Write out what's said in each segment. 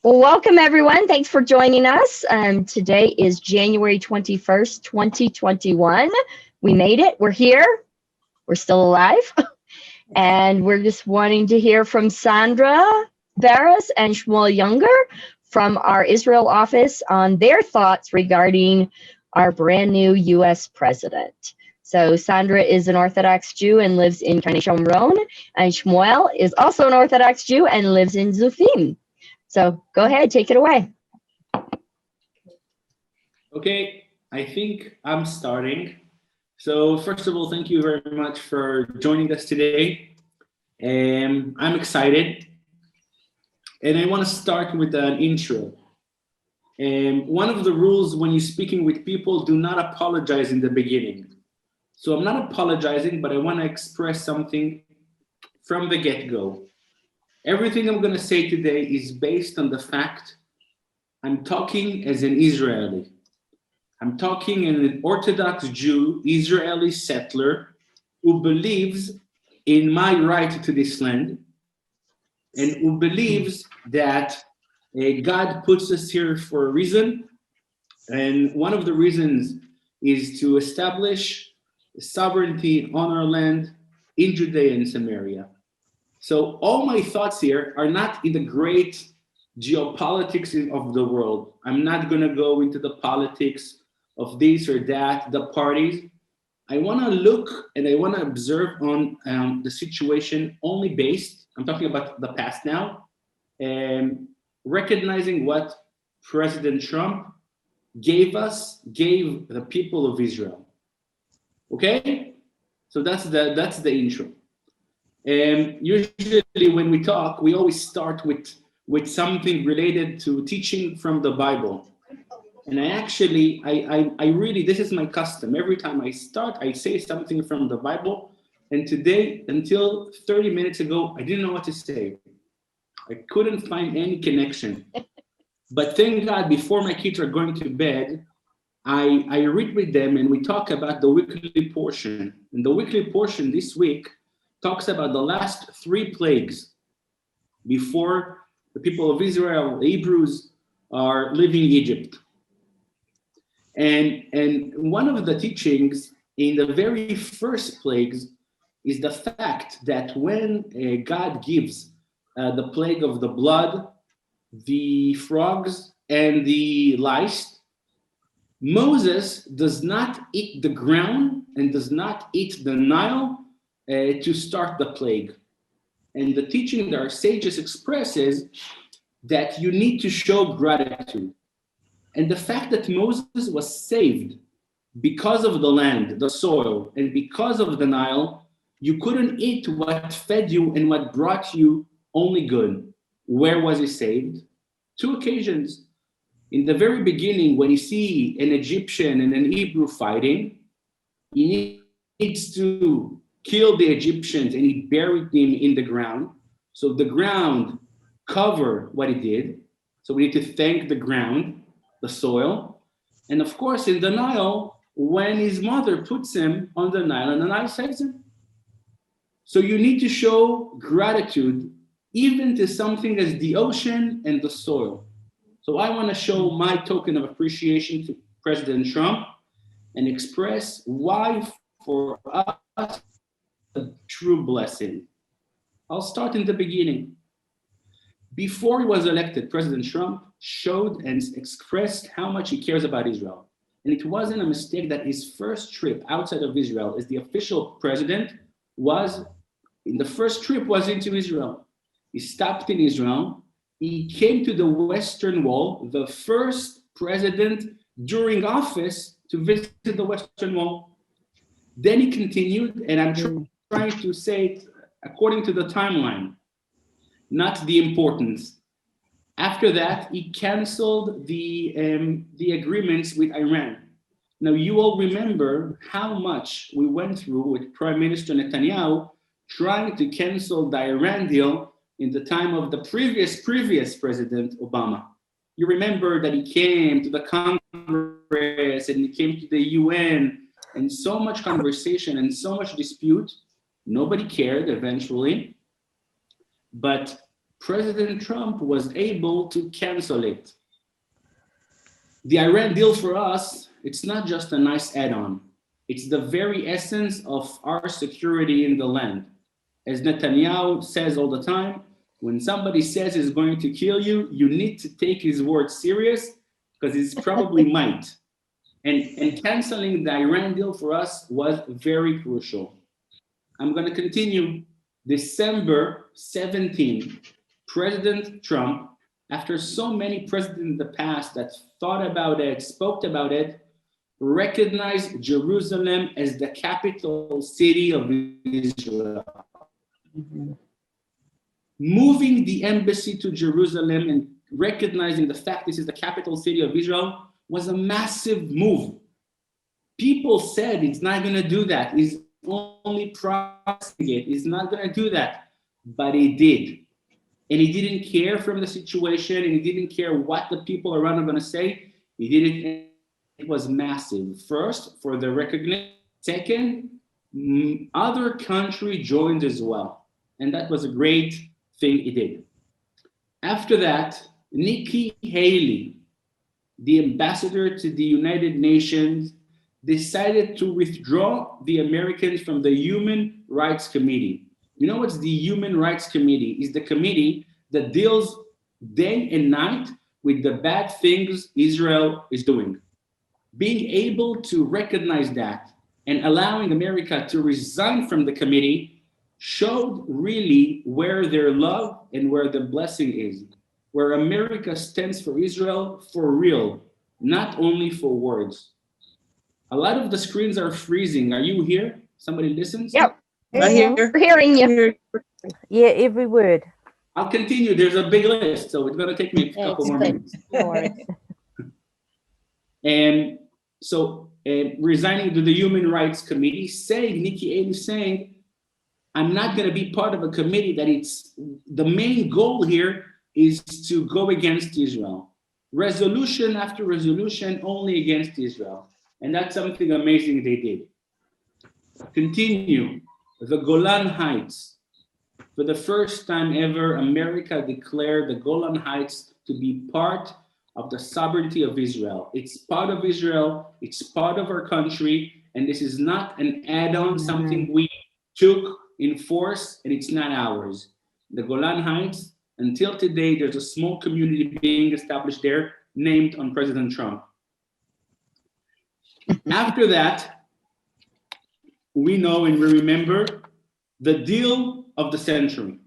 Well, welcome everyone. Thanks for joining us. Today is January 21st, 2021. We made it. We're here. We're still alive. And we're just wanting to hear from Sondra Baras and Shmuel Junger from our Israel office on their thoughts regarding our brand new U.S. president. So Sondra is an Orthodox Jew and lives in Chamberlain, and Shmuel is also an Orthodox Jew and lives in Zufim. So go ahead, take it away. Okay, I think I'm starting. So first of all, thank you very much for joining us today. I'm excited. And I want to start with an intro. One of the rules when you're speaking with people, do not apologize in the beginning. So I'm not apologizing, but I want to express something from the get-go. Everything I'm going to say today is based on the fact I'm talking as an Israeli. I'm talking as an Orthodox Jew, Israeli settler, who believes in my right to this land and who believes that God puts us here for a reason. And one of the reasons is to establish sovereignty on our land in Judea and Samaria. So all my thoughts here are not in the great geopolitics of the world. I'm not going to go into the politics of this or that, the parties. I want to look and I want to observe on the situation only based, I'm talking about the past now, recognizing what President Trump gave the people of Israel. Okay? So that's the intro. Usually when we talk, we always start with something related to teaching from the Bible. And I really, this is my custom. Every time I start, I say something from the Bible. And today, until 30 minutes ago, I didn't know what to say. I couldn't find any connection. But thank God, before my kids are going to bed, I read with them and we talk about the weekly portion. And the weekly portion this week talks about the last 3 plagues before the people of Israel, the Hebrews, are leaving Egypt. And one of the teachings in the very first plagues is the fact that when God gives the plague of the blood, the frogs, and the lice, Moses does not eat the ground and does not eat the Nile to start the plague. And the teaching that our sages expresses that you need to show gratitude. And the fact that Moses was saved because of the land, the soil, and because of the Nile, you couldn't eat what fed you and what brought you only good. Where was he saved? 2 occasions. In the very beginning, when you see an Egyptian and an Hebrew fighting, he needs to kill the Egyptians and he buried them in the ground. So the ground covered what he did. So we need to thank the ground, the soil. And of course, in the Nile, when his mother puts him on the Nile and the Nile saves him. So you need to show gratitude even to something as the ocean and the soil. So I want to show my token of appreciation to President Trump and express why for us a true blessing. I'll start in the beginning. Before he was elected, President Trump showed and expressed how much he cares about Israel. And it wasn't a mistake that his first trip outside of Israel as the official president was into Israel. He stopped in Israel. He came to the Western Wall, the first president during office to visit the Western Wall. Then he continued, and I'm trying to say it according to the timeline, not the importance. After that, he canceled the agreements with Iran. Now, you all remember how much we went through with Prime Minister Netanyahu trying to cancel the Iran deal in the time of the previous President Obama. You remember that he came to the Congress and he came to the UN and so much conversation and so much dispute. Nobody cared eventually. But President Trump was able to cancel it. The Iran deal for us, it's not just a nice add-on. It's the very essence of our security in the land. As Netanyahu says all the time, when somebody says he's going to kill you, you need to take his word serious because he probably might. And canceling the Iran deal for us was very crucial. I'm going to continue. December 17, President Trump, after so many presidents in the past that thought about it, spoke about it, recognized Jerusalem as the capital city of Israel. Mhm. Moving the embassy to Jerusalem and recognizing the fact this is the capital city of Israel was a massive move. People said it's not going to do that. He's only promising it. He's not going to do that. But he did. And he didn't care from the situation, and he didn't care what the people around are going to say. He did it. It was massive. First, for the recognition. Second, other countries joined as well. And that was a great thing he did. After that, Nikki Haley, the ambassador to the United Nations, decided to withdraw the Americans from the Human Rights Committee. You know what's the Human Rights Committee? It's the committee that deals day and night with the bad things Israel is doing. Being able to recognize that and allowing America to resign from the committee showed really where their love and where the blessing is, where America stands for Israel for real, not only for words. A lot of the screens are freezing. Are you here? Somebody listens? Yep. I hear. We're hearing you. Yeah, every word. I'll continue. There's a big list, so it's going to take me a couple more minutes. And so resigning to the Human Rights Committee, Nikki Haley saying, I'm not going to be part of a committee that it's the main goal here is to go against Israel. Resolution after resolution only against Israel. And that's something amazing they did. Continue. The Golan Heights. For the first time ever, America declared the Golan Heights to be part of the sovereignty of Israel. It's part of Israel, it's part of our country, and this is not an add-on, something we took in force, and it's not ours. The Golan Heights, until today, there's a small community being established there, named on President Trump. After that, we know and we remember the deal of the century.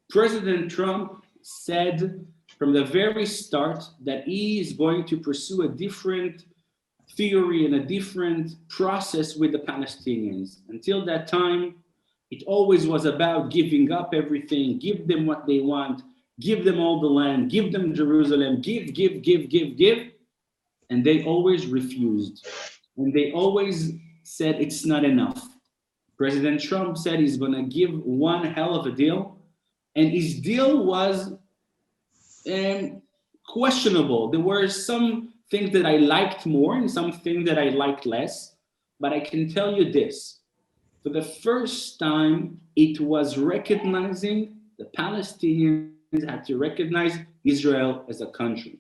President Trump said from the very start that he is going to pursue a different theory and a different process with the Palestinians. Until that time, it always was about giving up everything, give them what they want, give them all the land, give them Jerusalem, give. And they always refused. And they always said it's not enough. President Trump said he's going to give one hell of a deal. And his deal was questionable. There were some things that I liked more and some things that I liked less. But I can tell you this. For the first time, it was recognizing the Palestinians had to recognize Israel as a country.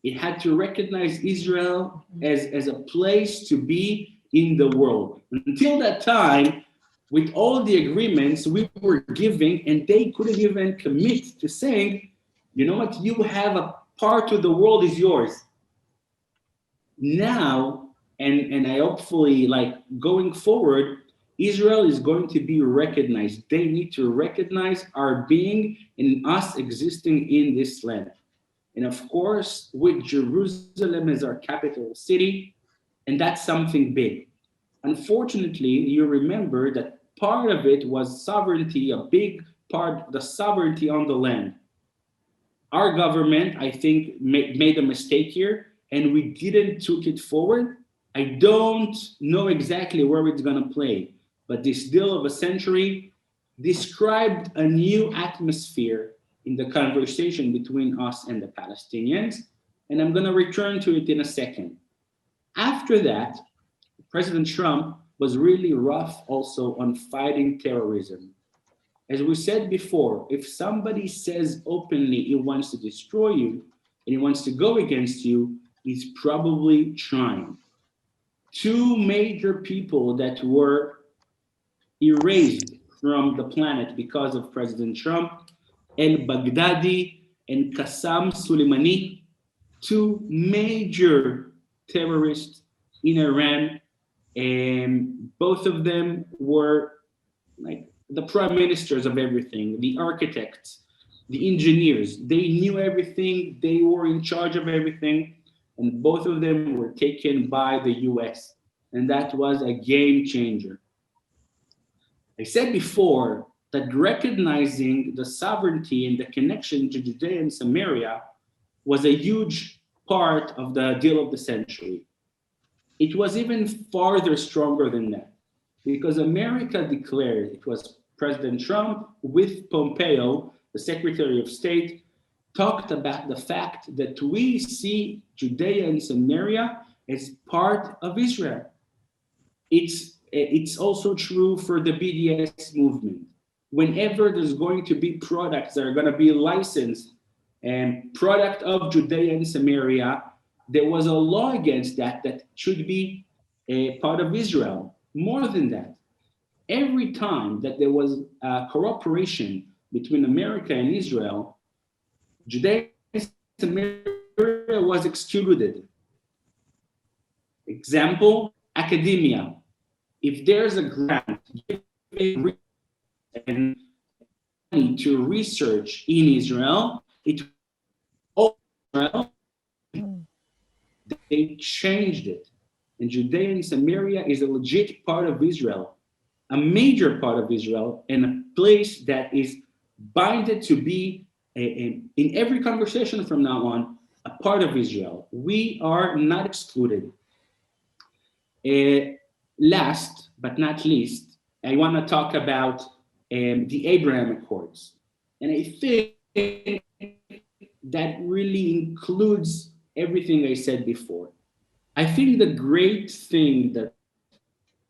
It had to recognize Israel as a place to be in the world. Until that time, with all the agreements we were giving, and they couldn't even commit to saying, you know what, you have a part of the world is yours. Now, and I hopefully going forward, Israel is going to be recognized. They need to recognize our being and us existing in this land. And of course, with Jerusalem as our capital city, and that's something big. Unfortunately, you remember that part of it was sovereignty, a big part, the sovereignty on the land. Our government, I think, made a mistake here, and we didn't took it forward. I don't know exactly where it's gonna play, but this deal of a century described a new atmosphere in the conversation between us and the Palestinians, and I'm gonna return to it in a second. After that, President Trump was really rough also on fighting terrorism. As we said before, if somebody says openly he wants to destroy you and he wants to go against you, he's probably trying. Two major people that were erased from the planet because of President Trump, al-Baghdadi and Qassam Soleimani, two major terrorists in Iran, and both of them were like the prime ministers of everything, the architects, the engineers. They knew everything, they were in charge of everything, and both of them were taken by the US, and that was a game changer. I said before that recognizing the sovereignty and the connection to Judea and Samaria was a huge part of the deal of the century. It was even farther stronger than that, because America declared, it was President Trump with Pompeo, the Secretary of State, talked about the fact that we see Judea and Samaria as part of Israel. It's also true for the BDS movement. Whenever there's going to be products that are going to be licensed and product of Judea and Samaria, there was a law against that should be a part of Israel. More than that, every time that there was a cooperation between America and Israel, Judea and Samaria was excluded. Example, academia. If there's a grant and to research in Israel, they changed it. And Judea and Samaria is a legit part of Israel, a major part of Israel, and a place that is binded to be, in every conversation from now on, a part of Israel. We are not excluded. Last but not least, I want to talk about the Abrahamic Courts. And I think that really includes everything I said before. I think the great thing that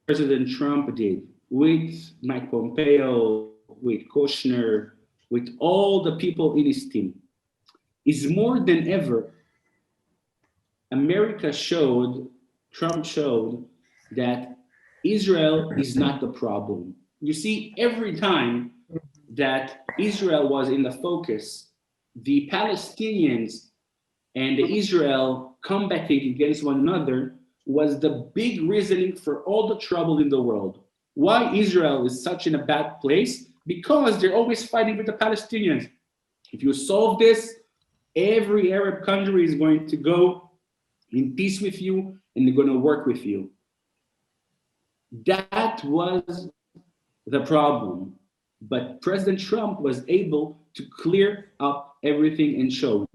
President Trump did with Mike Pompeo, with Kushner, with all the people in his team, is more than ever, Trump showed that Israel is not the problem. You see, every time that Israel was in the focus, the Palestinians and Israel combating against one another was the big reasoning for all the trouble in the world. Why Israel is such in a bad place? Because they're always fighting with the Palestinians. If you solve this, every Arab country is going to go in peace with you and they're going to work with you. That was the problem. But President Trump was able to clear up everything and show,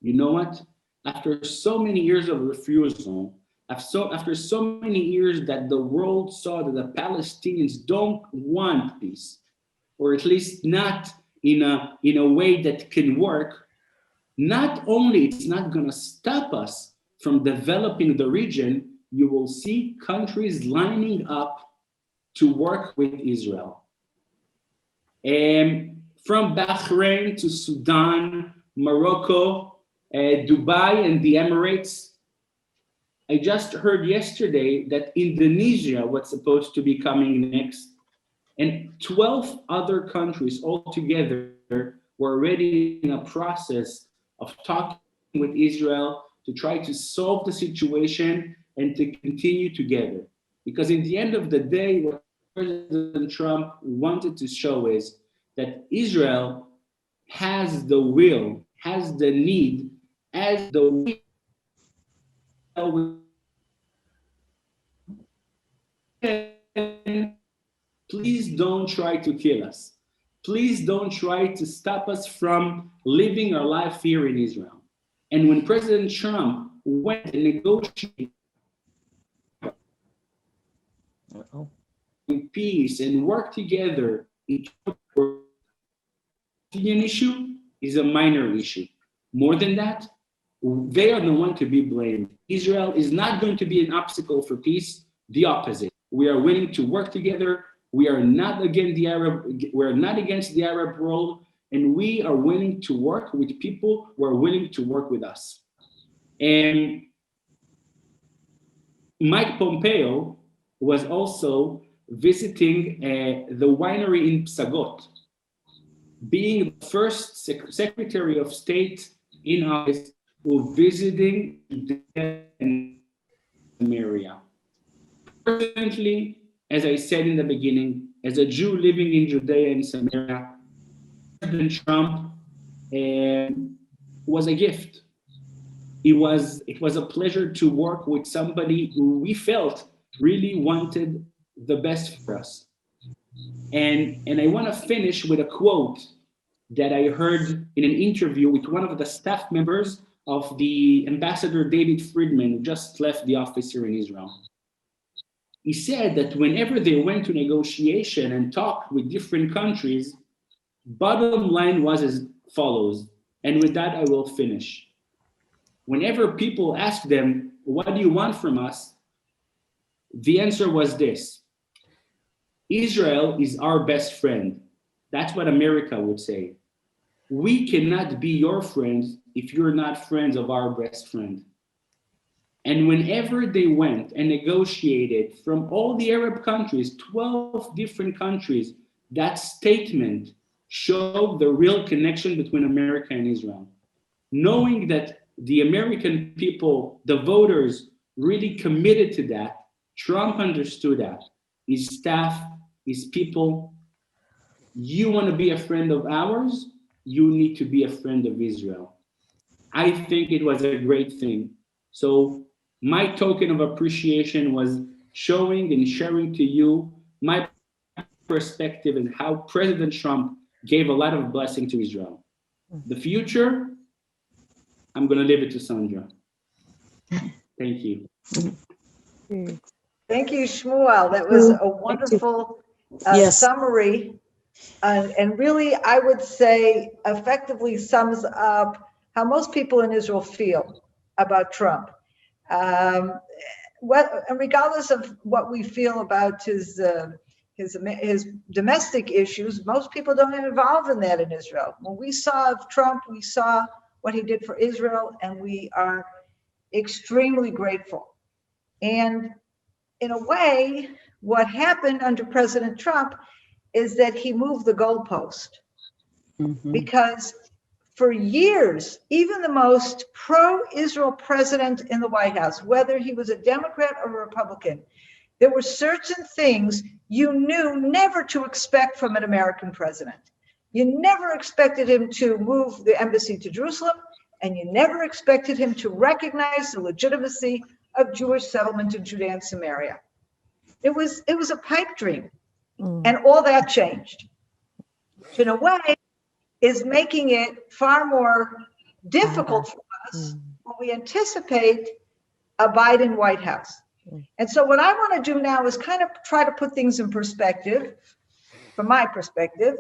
you know what? After so many years of refusal, after so many years that the world saw that the Palestinians don't want peace, or at least not in a way that can work, not only it's not going to stop us from developing the region, you will see countries lining up to work with Israel. From Bahrain to Sudan, Morocco, Dubai and the Emirates. I just heard yesterday that Indonesia was supposed to be coming next, and 12 other countries altogether were already in a process of talking with Israel to try to solve the situation and to continue together. Because in the end of the day, what President Trump wanted to show is that Israel has the will, has the need, as the will. Please don't try to kill us. Please don't try to stop us from living our life here in Israel. And when President Trump went and negotiated peace and work together, the Palestinian issue is a minor issue. More than that, they are the one to be blamed. Israel is not going to be an obstacle for peace, the opposite. We are willing to work together We are not against the Arab world, and we are willing to work with people who are willing to work with us. And Mike Pompeo was also visiting the winery in Psagot, being the first Secretary of State in office who visiting Judea and Samaria. Personally, as I said in the beginning, as a Jew living in Judea and Samaria, President Trump was a gift. It was a pleasure to work with somebody who we felt really wanted the best for us. And I want to finish with a quote that I heard in an interview with one of the staff members of the Ambassador David Friedman, who just left the office here in Israel. He said that whenever they went to negotiation and talked with different countries, bottom line was as follows, and with that I will finish. Whenever people asked them, what do you want from us? The answer was this: Israel is our best friend. That's what America would say. We cannot be your friends if you're not friends of our best friend. And whenever they went and negotiated from all the Arab countries, 12 different countries, that statement showed the real connection between America and Israel. Knowing that the American people, the voters, really committed to that, Trump understood that. His staff, his people, you want to be a friend of ours, you need to be a friend of Israel. I think it was a great thing. So my token of appreciation was showing and sharing to you my perspective and how President Trump gave a lot of blessing to Israel. The future, I'm going to leave it to Sondra. Thank you. Thank you, Shmuel. That was a wonderful summary. And really, I would say, effectively sums up how most people in Israel feel about Trump. And regardless of what we feel about his domestic issues, most people don't get involved in that in Israel. When we saw Trump, we saw what he did for Israel, and we are extremely grateful. And in a way, what happened under President Trump is that he moved the goalpost. Because for years, even the most pro-Israel president in the White House, whether he was a Democrat or a Republican, there were certain things you knew never to expect from an American president. You never expected him to move the embassy to Jerusalem, and you never expected him to recognize the legitimacy of Jewish settlement in Judea and Samaria. It was a pipe dream, and all that changed. Which in a way is making it far more difficult for us when we anticipate a Biden White House. And so what I want to do now is kind of try to put things in perspective, from my perspective,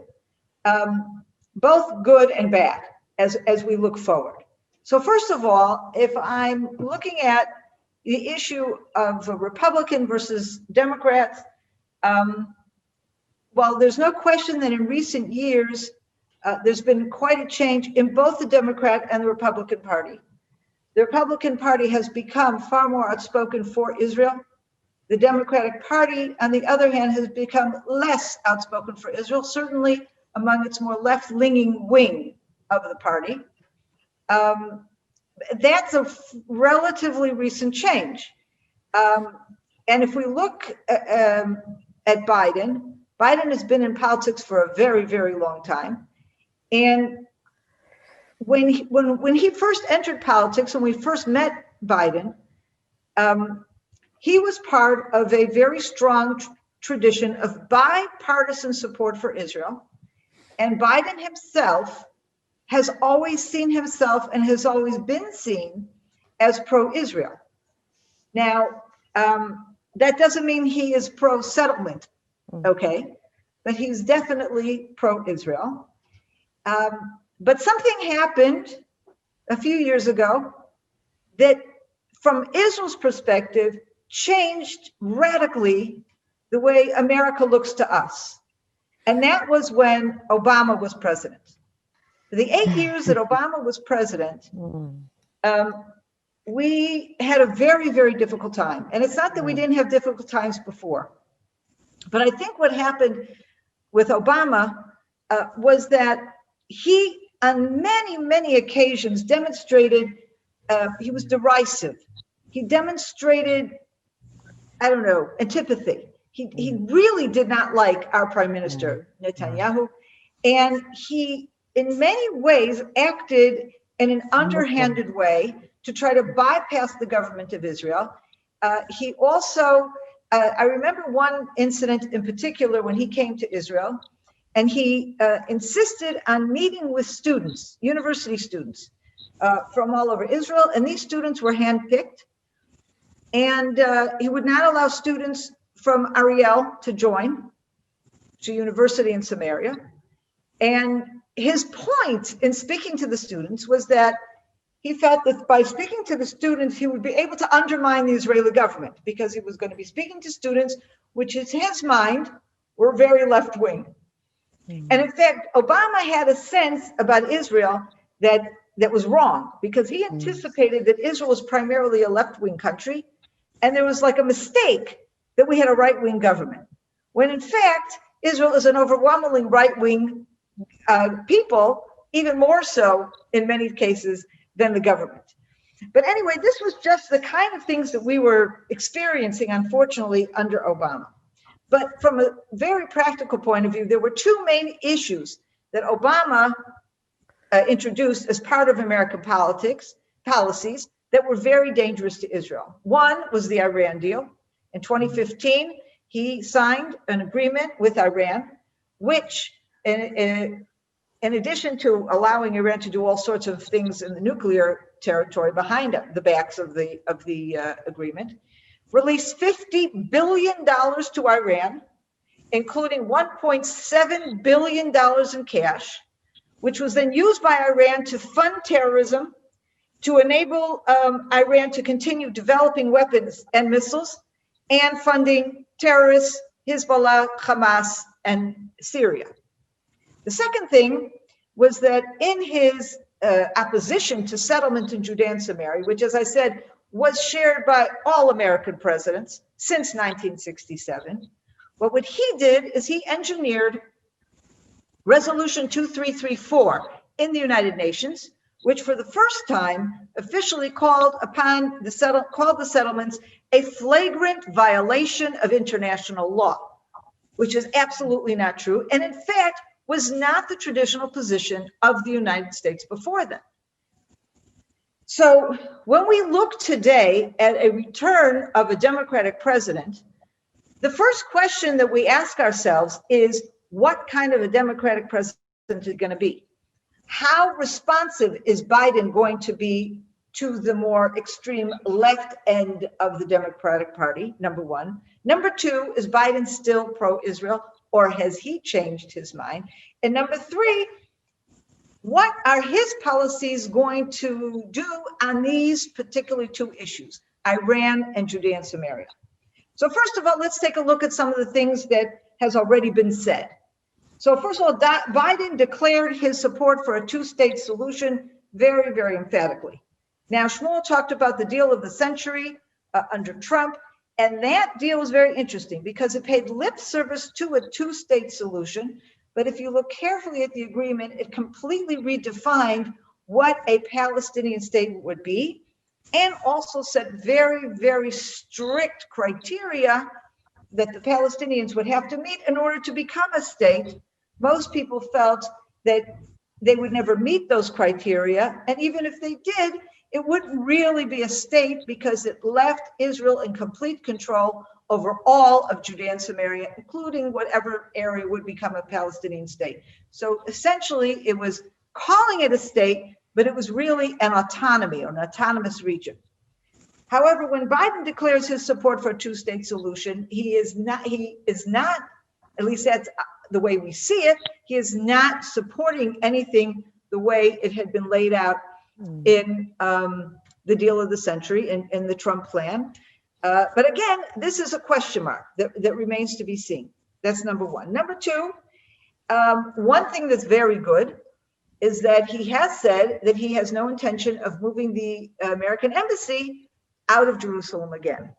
both good and bad as we look forward. So first of all, if I'm looking at the issue of Republican versus Democrats, well, there's no question that in recent years, there's been quite a change in both the Democrat and the Republican Party. The Republican Party has become far more outspoken for Israel. The Democratic Party, on the other hand, has become less outspoken for Israel, certainly among its more left-leaning wing of the party. That's a relatively recent change. And if we look at Biden, Biden has been in politics for a very, very long time. And when he first entered politics, when we first met Biden, he was part of a very strong tradition of bipartisan support for Israel. And Biden himself has always seen himself and has always been seen as pro-Israel. Now, that doesn't mean he is pro-settlement, okay? But he's definitely pro-Israel. But something happened a few years ago that, from Israel's perspective, changed radically the way America looks to us. And that was when Obama was president. The 8 years that Obama was president, we had a very, very difficult time. And it's not that we didn't have difficult times before, but I think what happened with Obama was that he, on many, many occasions, demonstrated he was derisive. He demonstrated, I don't know, antipathy. He really did not like our prime minister, Netanyahu. And he, in many ways, acted in an underhanded way to try to bypass the government of Israel. He also, I remember one incident in particular when he came to Israel, and he insisted on meeting with students, university students from all over Israel, and these students were handpicked. And he would not allow students from Ariel to join to university in Samaria. And his point in speaking to the students was that he felt that by speaking to the students, he would be able to undermine the Israeli government because he was going to be speaking to students, which in his mind were very left-wing. And in fact, Obama had a sense about Israel that was wrong because he anticipated that Israel was primarily a left-wing country. And there was like a mistake that we had a right-wing government, when in fact, Israel is an overwhelmingly right-wing people, even more so in many cases than the government. But anyway, this was just the kind of things that we were experiencing, unfortunately, under Obama. But from a very practical point of view, there were two main issues that Obama introduced as part of American policies that were very dangerous to Israel. One was the Iran deal. In 2015, he signed an agreement with Iran, which, in addition to allowing Iran to do all sorts of things in the nuclear territory behind the backs of the agreement, released $50 billion to Iran, including $1.7 billion in cash, which was then used by Iran to fund terrorism, to enable Iran to continue developing weapons and missiles, and funding terrorists, Hezbollah, Hamas, and Syria. The second thing was that in his opposition to settlement in Judea and Samaria, which, as I said, was shared by all American presidents since 1967, but what he did is he engineered Resolution 2334 in the United Nations, which for the first time officially called the settlements a flagrant violation of international law, which is absolutely not true, and in fact was not the traditional position of the United States before then. So when we look today at a return of a Democratic president, the first question that we ask ourselves is, what kind of a Democratic president is it going to be? How responsive is Biden going to be to the more extreme left end of the Democratic Party, number one? Number two, is Biden still pro-Israel, or has he changed his mind? And number three, what are his policies going to do on these particularly two issues, Iran and Judea and Samaria? So first of all, let's take a look at some of the things that has already been said. So first of all, Biden declared his support for a two-state solution very, very emphatically. Now, Shmuel talked about the deal of the century under Trump, and that deal was very interesting because it paid lip service to a two-state solution. But if you look carefully at the agreement, it completely redefined what a Palestinian state would be, and also set very, very strict criteria that the Palestinians would have to meet in order to become a state. Most people felt that they would never meet those criteria, and even if they did, it wouldn't really be a state because it left Israel in complete control over all of Judea and Samaria, including whatever area would become a Palestinian state. So essentially, it was calling it a state, but it was really an autonomy or an autonomous region. However, when Biden declares his support for a two-state solution, he is not, at least that's the way we see it, he is not supporting anything the way it had been laid out in the deal of the century, in the Trump plan. But again, this is a question mark that remains to be seen. That's number one. Number two, one thing that's very good is that he has said that he has no intention of moving the American embassy out of Jerusalem again.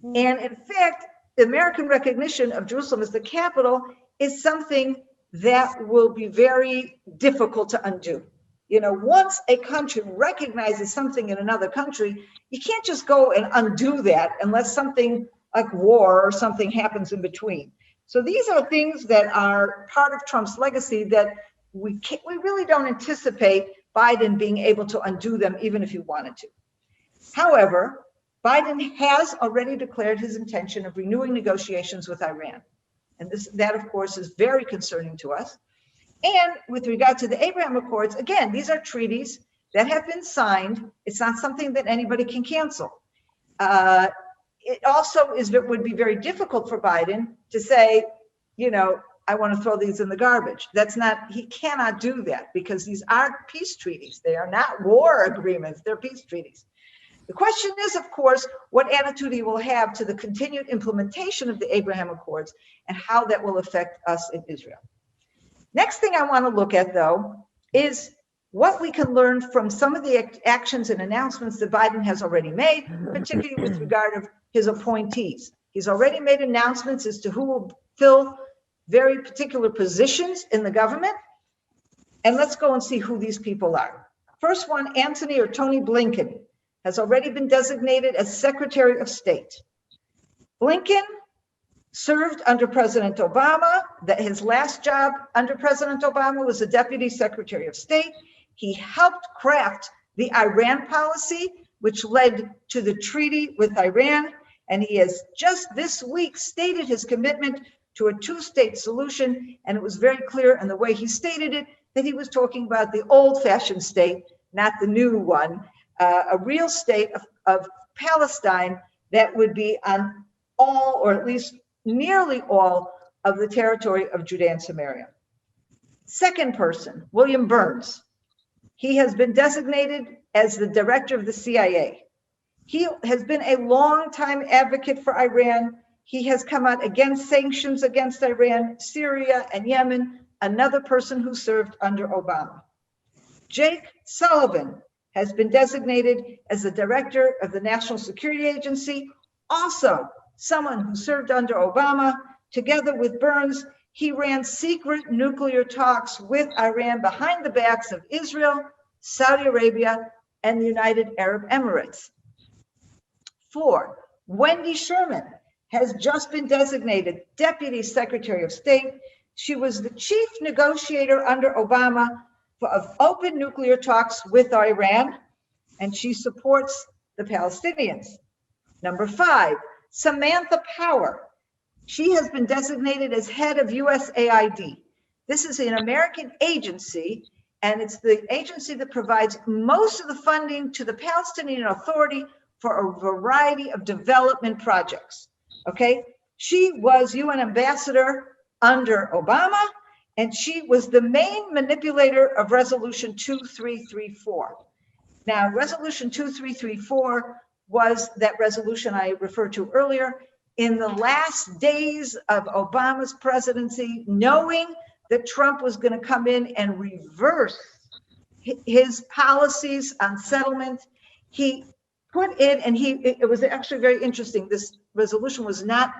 And in fact, the American recognition of Jerusalem as the capital is something that will be very difficult to undo. You know, once a country recognizes something in another country, you can't just go and undo that unless something like war or something happens in between. So these are things that are part of Trump's legacy that we really don't anticipate Biden being able to undo them, even if he wanted to. However, Biden has already declared his intention of renewing negotiations with Iran. And that, of course, is very concerning to us. And with regard to the Abrahamic Accords, again, these are treaties that have been signed. It's not something that anybody can cancel. It also would be very difficult for Biden to say, you know, I want to throw these in the garbage. He cannot do that because these are peace treaties. They are not war agreements, they're peace treaties. The question is, of course, what attitude he will have to the continued implementation of the Abrahamic Accords and how that will affect us in Israel. Next thing I want to look at, though, is what we can learn from some of the actions and announcements that Biden has already made, particularly with regard of his appointees. He's already made announcements as to who will fill very particular positions in the government. And let's go and see who these people are. First one, Antony or Tony Blinken, has already been designated as Secretary of State. Blinken served under President Obama. His last job under President Obama was a Deputy Secretary of State. He helped craft the Iran policy, which led to the treaty with Iran. And he has just this week stated his commitment to a two-state solution. And it was very clear in the way he stated it that he was talking about the old-fashioned state, not the new one, a real state of Palestine that would be on all, or at least nearly all, of the territory of Judea and Samaria. Second person, William Burns. He has been designated as the director of the CIA. He has been a long-time advocate for Iran. He has come out against sanctions against Iran, Syria, and Yemen, another person who served under Obama. Jake Sullivan has been designated as the director of the National Security Agency, also someone who served under Obama. Together with Burns, he ran secret nuclear talks with Iran behind the backs of Israel, Saudi Arabia, and the United Arab Emirates. 4, Wendy Sherman has just been designated Deputy Secretary of State. She was the chief negotiator under Obama of open nuclear talks with Iran, and she supports the Palestinians. Number 5, Samantha Power. She has been designated as head of USAID. This is an American agency, and it's the agency that provides most of the funding to the Palestinian Authority for a variety of development projects. Okay, she was UN ambassador under Obama, and she was the main manipulator of Resolution 2334. Now, Resolution 2334 was that resolution I referred to earlier. In the last days of Obama's presidency, knowing that Trump was going to come in and reverse his policies on settlement, he put in, and it was actually very interesting. This resolution was not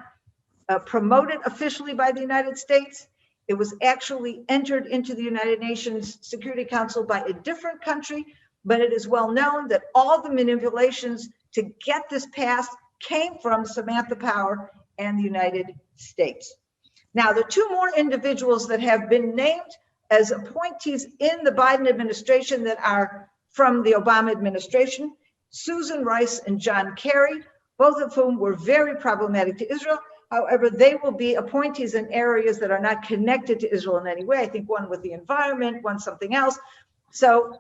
promoted officially by the United States. It was actually entered into the United Nations Security Council by a different country, but it is well known that all the manipulations to get this passed came from Samantha Power and the United States. Now, the 2 more individuals that have been named as appointees in the Biden administration that are from the Obama administration, Susan Rice and John Kerry, both of whom were very problematic to Israel. However, they will be appointees in areas that are not connected to Israel in any way. I think one with the environment, one something else. So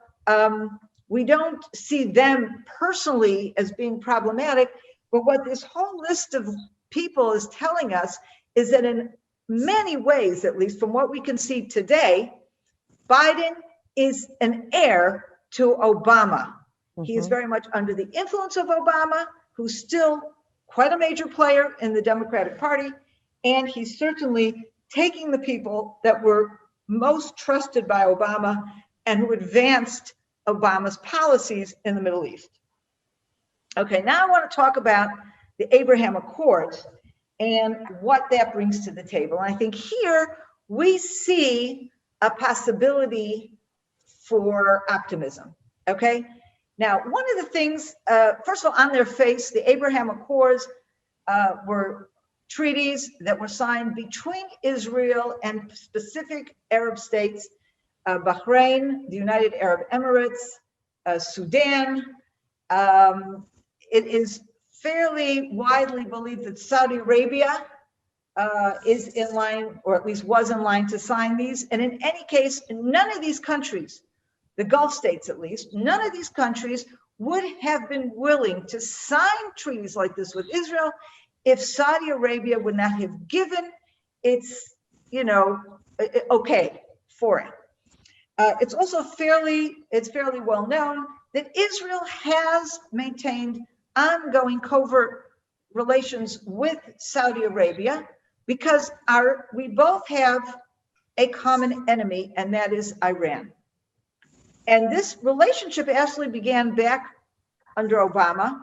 we don't see them personally as being problematic, but what this whole list of people is telling us is that in many ways, at least from what we can see today, Biden is an heir to Obama. He is very much under the influence of Obama, who still quite a major player in the Democratic Party, and he's certainly taking the people that were most trusted by Obama and who advanced Obama's policies in the Middle East. Okay, now I want to talk about the Abrahamic Court and what that brings to the table. And I think here we see a possibility for optimism, okay? Now, one of the things, first of all, on their face, the Abrahamic Accords were treaties that were signed between Israel and specific Arab states, Bahrain, the United Arab Emirates, Sudan. It is fairly widely believed that Saudi Arabia is in line, or at least was in line to sign these. And in any case, none of these countries, the Gulf states at least, none of these countries would have been willing to sign treaties like this with Israel if Saudi Arabia would not have given its, okay for it. It's also fairly well known that Israel has maintained ongoing covert relations with Saudi Arabia because we both have a common enemy, and that is Iran. And this relationship actually began back under Obama,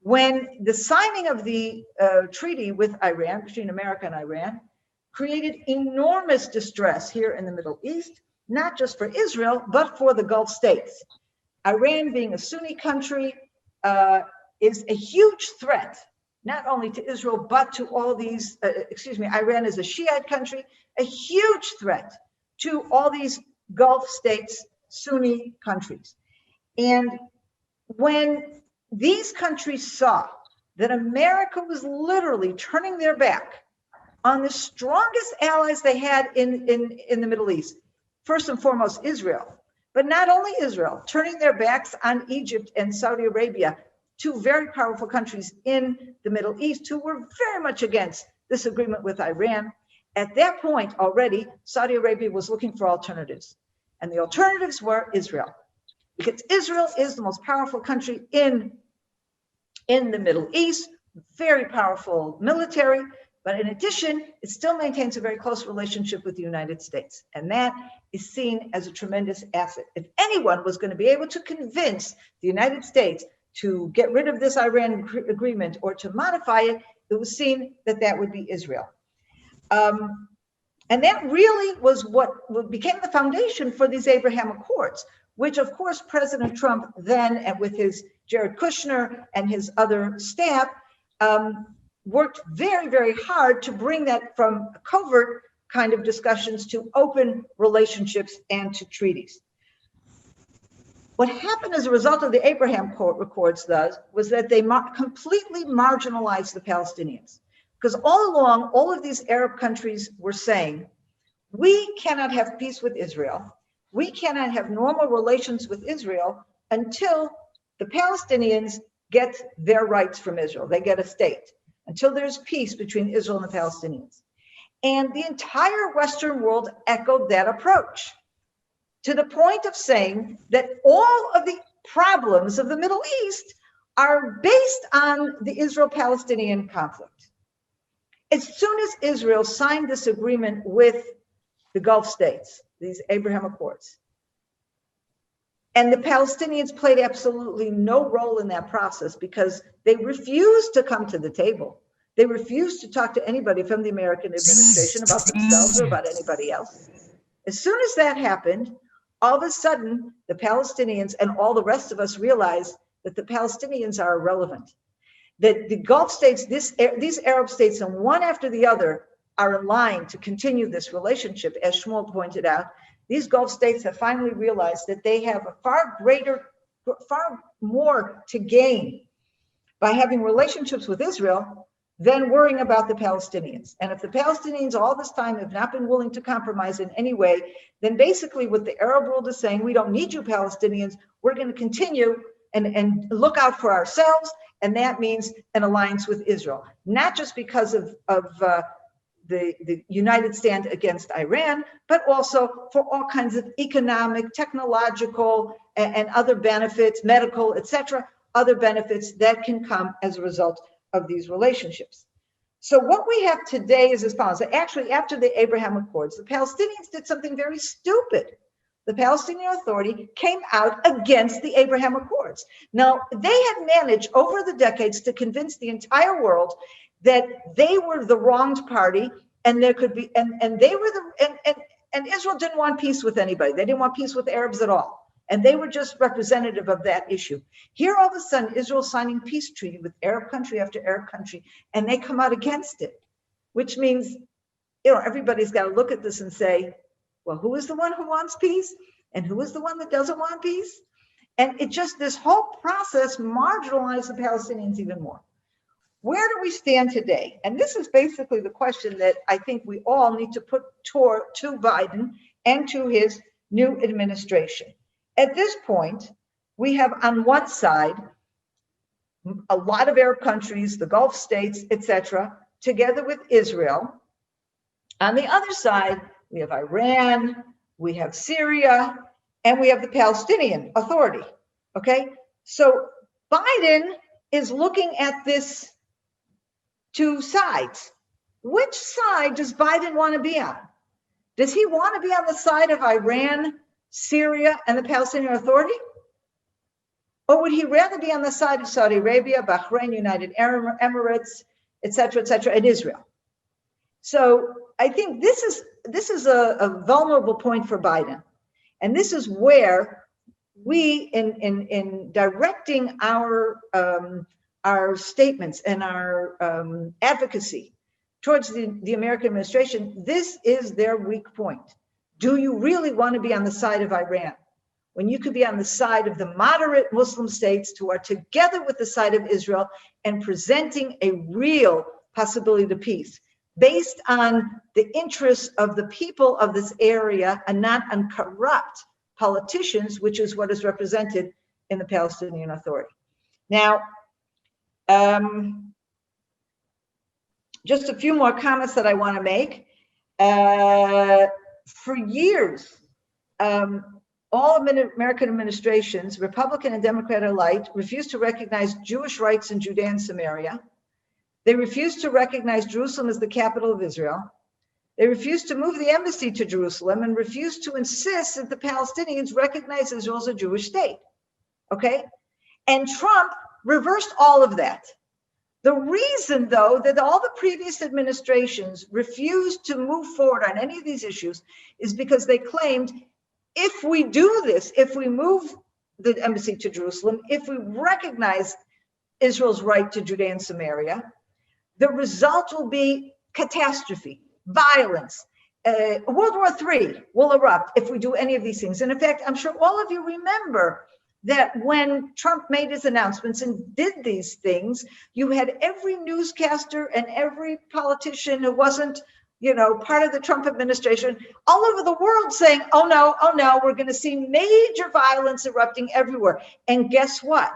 when the signing of the treaty with Iran, between America and Iran, created enormous distress here in the Middle East, not just for Israel, but for the Gulf states. Iran, being a Sunni country, is a huge threat, not only to Israel, but to all these, Iran is a Shiite country, a huge threat to all these Gulf states, Sunni countries. And when these countries saw that America was literally turning their back on the strongest allies they had in the Middle East, first and foremost Israel, but not only Israel, turning their backs on Egypt and Saudi Arabia, two very powerful countries in the Middle East who were very much against this agreement with Iran. At that point already, Saudi Arabia was looking for alternatives. And the alternatives were Israel, because Israel is the most powerful country in the Middle East, very powerful military, but in addition, it still maintains a very close relationship with the United States. And that is seen as a tremendous asset. If anyone was going to be able to convince the United States to get rid of this Iran agreement or to modify it, it was seen that that would be Israel. And that really was what became the foundation for these Abrahamic Accords, which of course President Trump then, and with his Jared Kushner and his other staff, worked very, very hard to bring that from covert kind of discussions to open relationships and to treaties. What happened as a result of the Abraham Accords, thus, was that they completely marginalized the Palestinians. Because all along, all of these Arab countries were saying, we cannot have peace with Israel. We cannot have normal relations with Israel until the Palestinians get their rights from Israel. They get a state, until there's peace between Israel and the Palestinians. And the entire Western world echoed that approach, to the point of saying that all of the problems of the Middle East are based on the Israel-Palestinian conflict. As soon as Israel signed this agreement with the Gulf states, these Abraham Accords, and the Palestinians played absolutely no role in that process because they refused to come to the table. They refused to talk to anybody from the American administration about themselves or about anybody else. As soon as that happened, all of a sudden, the Palestinians and all the rest of us realized that the Palestinians are irrelevant. That the Gulf states, these Arab states, and one after the other, are in line to continue this relationship. As Shmuel pointed out, these Gulf states have finally realized that they have a far more to gain by having relationships with Israel than worrying about the Palestinians. And if the Palestinians all this time have not been willing to compromise in any way, then basically what the Arab world is saying, we don't need you Palestinians, we're going to continue and look out for ourselves. And that means an alliance with Israel, not just because of the united stand against Iran, but also for all kinds of economic, technological, and other benefits, medical, etc., other benefits that can come as a result of these relationships. So what we have today is as follows. Actually, after the Abrahamic Accords, the Palestinians did something very stupid. The Palestinian Authority came out against the Abrahamic Accords. Now, they had managed over the decades to convince the entire world that they were the wronged party, and there could be, and they were and Israel didn't want peace with anybody. They didn't want peace with Arabs at all. And they were just representative of that issue. Here, all of a sudden, Israel's signing peace treaty with Arab country after Arab country, and they come out against it, which means, everybody's got to look at this and say, well, who is the one who wants peace? And who is the one that doesn't want peace? And this whole process marginalized the Palestinians even more. Where do we stand today? And this is basically the question that I think we all need to put to Biden and to his new administration. At this point, we have on one side, a lot of Arab countries, the Gulf states, etc., together with Israel. On the other side, we have Iran, we have Syria, and we have the Palestinian Authority, okay? So Biden is looking at this two sides. Which side does Biden want to be on? Does he want to be on the side of Iran, Syria, and the Palestinian Authority? Or would he rather be on the side of Saudi Arabia, Bahrain, United Arab Emirates, etc., and Israel? So I think this is a vulnerable point for Biden. And this is where we, in directing our statements and our advocacy towards the American administration, this is their weak point. Do you really want to be on the side of Iran when you could be on the side of the moderate Muslim states who are together with the side of Israel and presenting a real possibility to peace based on the interests of the people of this area and not on corrupt politicians, which is what is represented in the Palestinian Authority? Now, just a few more comments that I want to make. For years, all American administrations, Republican and Democrat alike, refused to recognize Jewish rights in Judea and Samaria. They refused to recognize Jerusalem as the capital of Israel. They refused to move the embassy to Jerusalem and refused to insist that the Palestinians recognize Israel as a Jewish state. Okay? And Trump reversed all of that. The reason, though, that all the previous administrations refused to move forward on any of these issues is because they claimed, if we do this, if we move the embassy to Jerusalem, if we recognize Israel's right to Judea and Samaria, the result will be catastrophe, violence. World War III will erupt if we do any of these things. And in fact, I'm sure all of you remember that when Trump made his announcements and did these things, you had every newscaster and every politician who wasn't, part of the Trump administration all over the world saying, oh no, we're going to see major violence erupting everywhere. And guess what?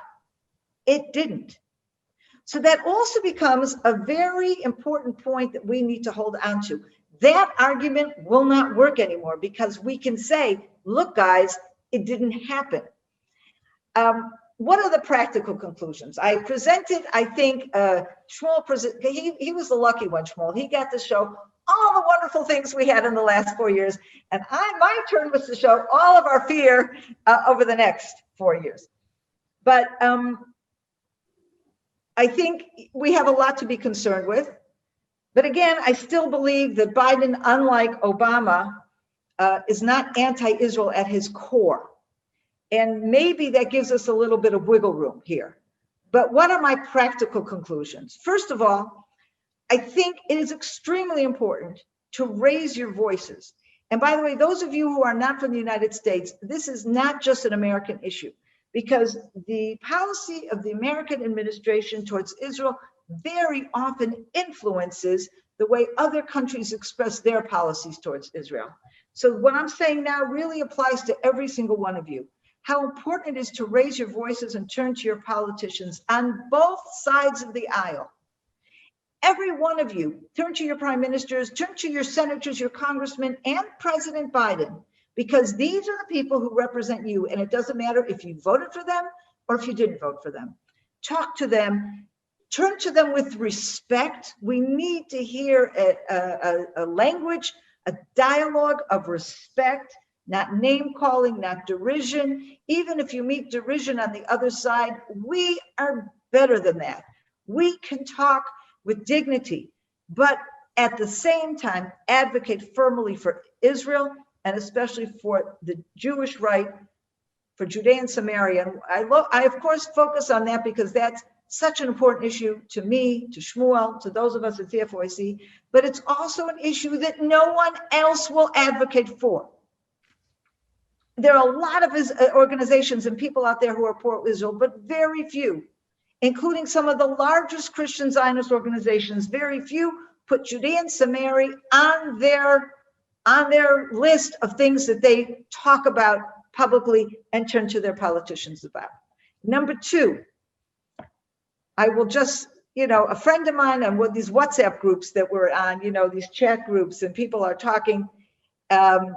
It didn't. So that also becomes a very important point that we need to hold on to. That argument will not work anymore because we can say, look, guys, it didn't happen. What are the practical conclusions? I presented, I think, Shmuel, he was the lucky one, Shmuel. He got to show all the wonderful things we had in the last 4 years. And my turn was to show all of our fear over the next 4 years. But I think we have a lot to be concerned with. But again, I still believe that Biden, unlike Obama, is not anti-Israel at his core. And maybe that gives us a little bit of wiggle room here. But what are my practical conclusions? First of all, I think it is extremely important to raise your voices. And by the way, those of you who are not from the United States, this is not just an American issue, because the policy of the American administration towards Israel very often influences the way other countries express their policies towards Israel. So what I'm saying now really applies to every single one of you. How important it is to raise your voices and turn to your politicians on both sides of the aisle. Every one of you, turn to your prime ministers, turn to your senators, your congressmen, and President Biden, because these are the people who represent you. And it doesn't matter if you voted for them or if you didn't vote for them. Talk to them, turn to them with respect. We need to hear a language, a dialogue of respect, not name calling, not derision. Even if you meet derision on the other side, we are better than that. We can talk with dignity, but at the same time, advocate firmly for Israel and especially for the Jewish right, for Judea and Samaria. And I of course focus on that because that's such an important issue to me, to Shmuel, to those of us at CFOIC, but it's also an issue that no one else will advocate for. There are a lot of organizations and people out there who are pro-Israel, but very few, including some of the largest Christian Zionist organizations, very few put Judea and Samaria on their list of things that they talk about publicly and turn to their politicians about. Number two, I will just, a friend of mine on these WhatsApp groups that we're on, these chat groups, and people are talking, and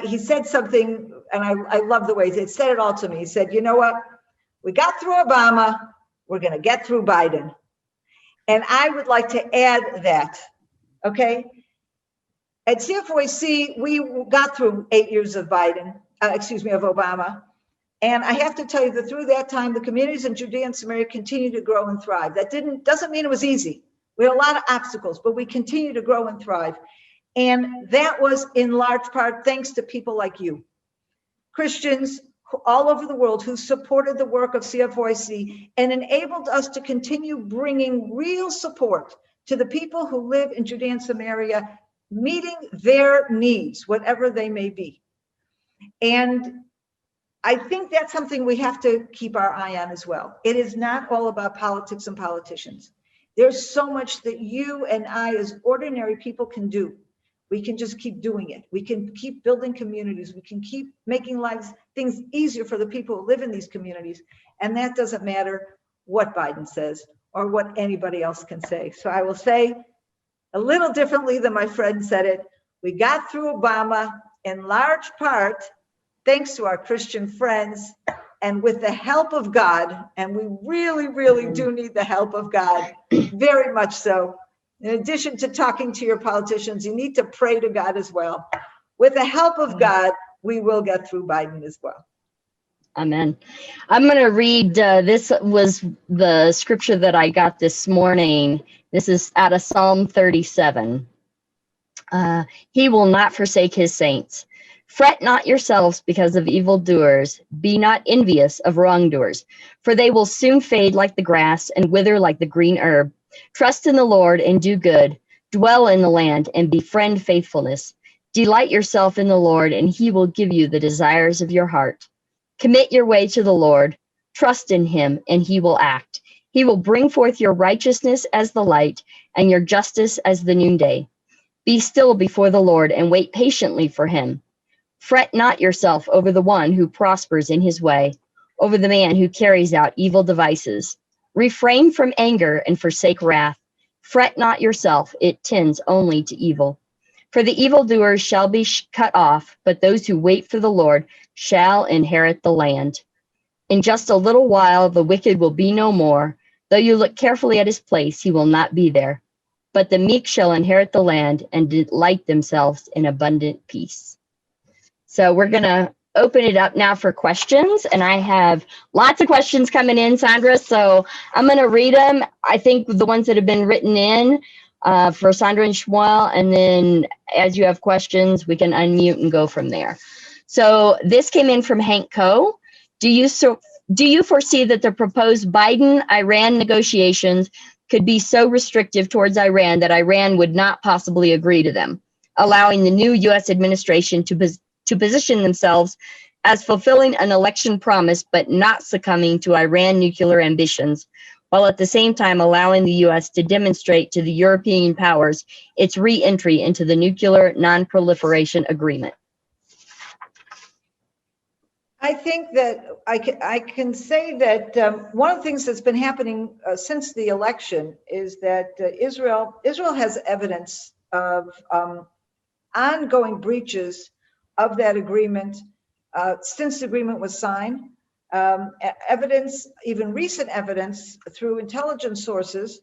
he said something, and I love the way he said it all to me. He said, you know what? We got through Obama, we're going to get through Biden. And I would like to add that, okay? At CFOIC, we got through 8 years of of Obama. And I have to tell you that through that time, the communities in Judea and Samaria continue to grow and thrive. That doesn't mean it was easy. We had a lot of obstacles, but we continue to grow and thrive. And that was in large part thanks to people like you, Christians all over the world who supported the work of CFOIC and enabled us to continue bringing real support to the people who live in Judea and Samaria, meeting their needs, whatever they may be. And I think that's something we have to keep our eye on as well. It is not all about politics and politicians. There's so much that you and I as ordinary people can do. We can just keep doing it. We can keep building communities. We can keep making things easier for the people who live in these communities. And that doesn't matter what Biden says or what anybody else can say. So I will say a little differently than my friend said it. We got through Obama in large part thanks to our Christian friends and with the help of God. And we really, really do need the help of God, very much so. In addition to talking to your politicians, you need to pray to God as well. With the help of God, we will get through Biden as well. Amen. I'm going to read, this was the scripture that I got this morning. This is out of Psalm 37. He will not forsake his saints. Fret not yourselves because of evildoers. Be not envious of wrongdoers, for they will soon fade like the grass and wither like the green herb. Trust in the Lord and do good. Dwell in the land and befriend faithfulness. Delight yourself in the Lord, and he will give you the desires of your heart. Commit your way to the Lord. Trust in him, and he will act. He will bring forth your righteousness as the light and your justice as the noonday. Be still before the Lord and wait patiently for him. Fret not yourself over the one who prospers in his way, over the man who carries out evil devices. Refrain from anger and forsake wrath. Fret not yourself, it tends only to evil. For the evildoers shall be cut off, but those who wait for the Lord shall inherit the land. In just a little while the wicked will be no more. Though you look carefully at his place, he will not be there. But the meek shall inherit the land and delight themselves in abundant peace. So we're going to open it up now for questions. And I have lots of questions coming in, Sondra. So I'm going to read them. I think the ones that have been written in for Sondra and Shmuel. And then as you have questions, we can unmute and go from there. So this came in from Hank Coe. Do you foresee that the proposed Biden-Iran negotiations could be so restrictive towards Iran that Iran would not possibly agree to them, allowing the new U.S. administration to position themselves as fulfilling an election promise, but not succumbing to Iran nuclear ambitions, while at the same time allowing the U.S. to demonstrate to the European powers its re-entry into the Nuclear Non-Proliferation Agreement? I think that I can say that one of the things that's been happening since the election is that Israel has evidence of ongoing breaches of that agreement since the agreement was signed. evidence, even recent evidence through intelligence sources,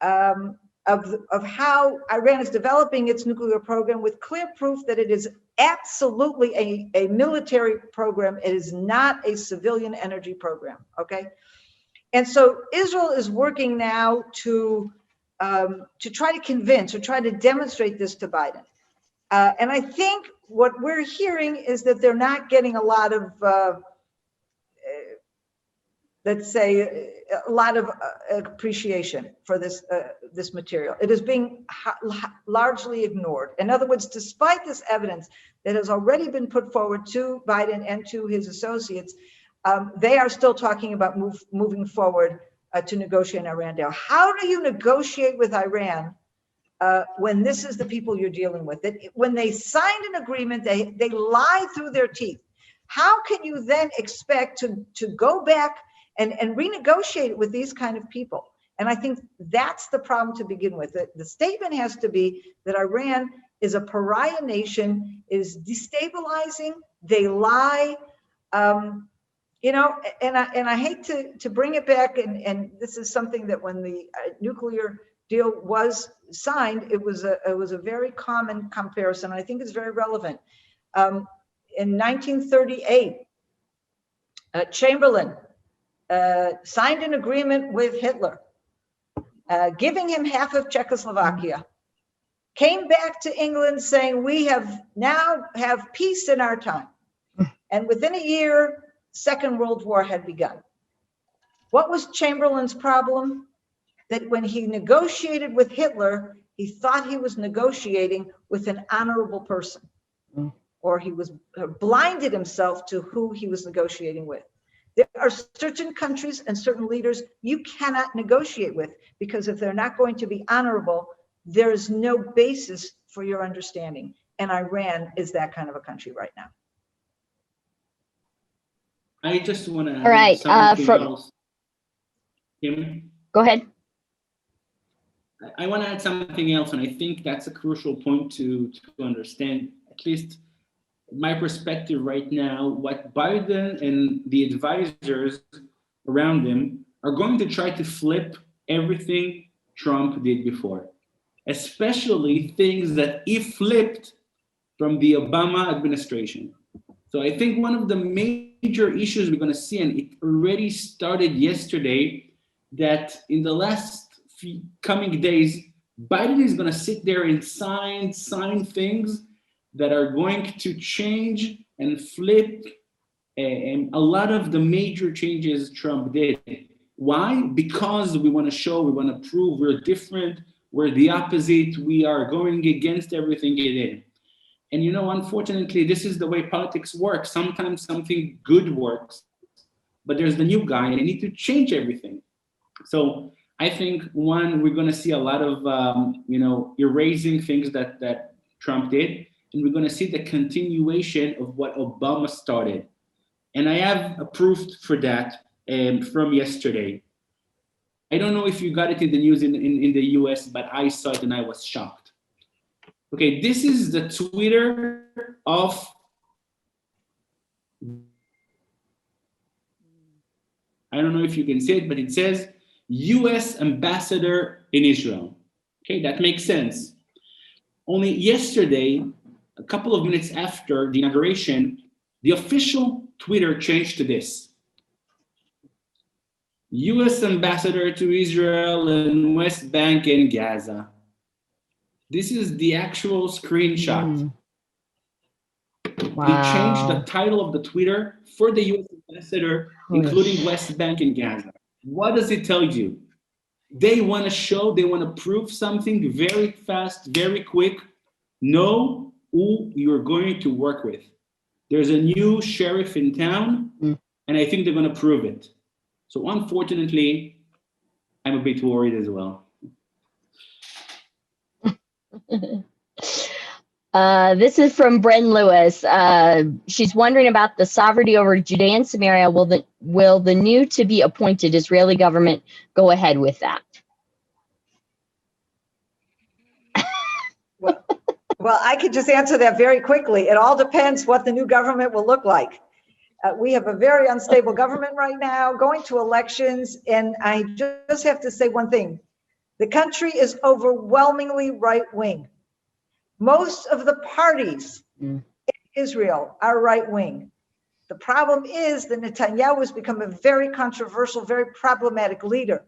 of how Iran is developing its nuclear program with clear proof that it is absolutely a military program. It is not a civilian energy program, okay? And so Israel is working now to try to convince or try to demonstrate this to Biden. And I think what we're hearing is that they're not getting a lot of, let's say, a lot of appreciation for this this material. It is being largely ignored. In other words, despite this evidence that has already been put forward to Biden and to his associates, they are still talking about moving forward to negotiate an Iran deal. How do you negotiate with Iran when this is the people you're dealing with? When they signed an agreement, they lie through their teeth. How can you then expect to go back and renegotiate with these kind of people? And I think that's the problem to begin with. The statement has to be that Iran is a pariah nation, is destabilizing, they lie, you know, and I hate to bring it back, and this is something that when the nuclear deal was signed, it was a very common comparison. I think it's very relevant. In 1938, Chamberlain signed an agreement with Hitler, giving him half of Czechoslovakia, came back to England saying, we now have peace in our time. And within a year, Second World War had begun. What was Chamberlain's problem? That when he negotiated with Hitler, he thought he was negotiating with an honorable person, or he was blinded himself to who he was negotiating with. There are certain countries and certain leaders you cannot negotiate with, because if they're not going to be honorable, there is no basis for your understanding. And Iran is that kind of a country right now. I just want to All right, something else. Kim? Go ahead. I want to add something else, and I think that's a crucial point to understand, at least my perspective right now. What Biden and the advisors around him are going to try to flip everything Trump did before, especially things that he flipped from the Obama administration. So I think one of the major issues we're going to see, and it already started yesterday, that in the last few coming days, Biden is going to sit there and sign things that are going to change and flip a lot of the major changes Trump did. Why? Because we want to show, we want to prove we're different, we're the opposite, we are going against everything he did. And you know, unfortunately, this is the way politics works. Sometimes something good works, but there's the new guy and they need to change everything. So I think, one, we're going to see a lot of, erasing things that Trump did, and we're going to see the continuation of what Obama started. And I have a proof for that from yesterday. I don't know if you got it in the news in the US, but I saw it and I was shocked. Okay, this is the Twitter of I don't know if you can see it, but it says US ambassador in Israel. Okay, that makes sense. Only yesterday, a couple of minutes after the inauguration, the official Twitter changed to this. US ambassador to Israel and West Bank and Gaza. This is the actual screenshot. Wow. They changed the title of the Twitter for the US ambassador, including West Bank and Gaza. What does it tell you? They want to show, they want to prove something very fast, very quick. Know who you're going to work with. There's a new sheriff in town, and I think they're going to prove it. So unfortunately, I'm a bit worried as well. This is from Bren Lewis. She's wondering about the sovereignty over Judea and Samaria. Will the new to be appointed Israeli government go ahead with that? Well, I could just answer that very quickly. It all depends what the new government will look like. We have a very unstable government right now, going to elections, and I just have to say one thing. The country is overwhelmingly right-wing. Most of the parties in Israel are right-wing. The problem is that Netanyahu has become a very controversial, very problematic leader.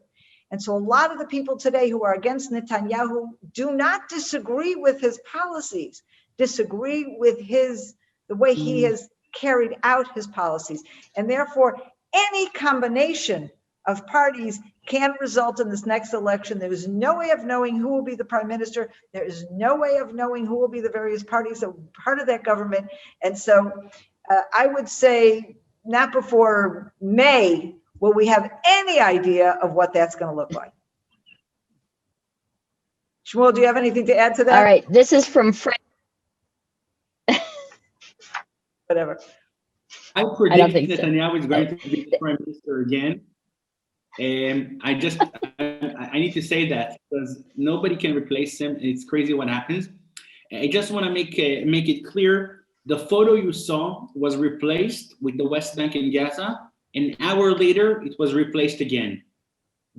And so a lot of the people today who are against Netanyahu do not disagree with his policies, disagree with the way he has carried out his policies. And therefore, any combination of parties can result in this next election. There is no way of knowing who will be the prime minister. There is no way of knowing who will be the various parties that are part of that government. And so I would say not before May will we have any idea of what that's going to look like. Shmuel, do you have anything to add to that? All right, this is from Fred. Whatever. I don't predict think so. Netanyahu is going to be the prime minister again. And I need to say that because nobody can replace him. It's crazy what happens. I just want to make it clear. The photo you saw was replaced with the West Bank and Gaza. An hour later, it was replaced again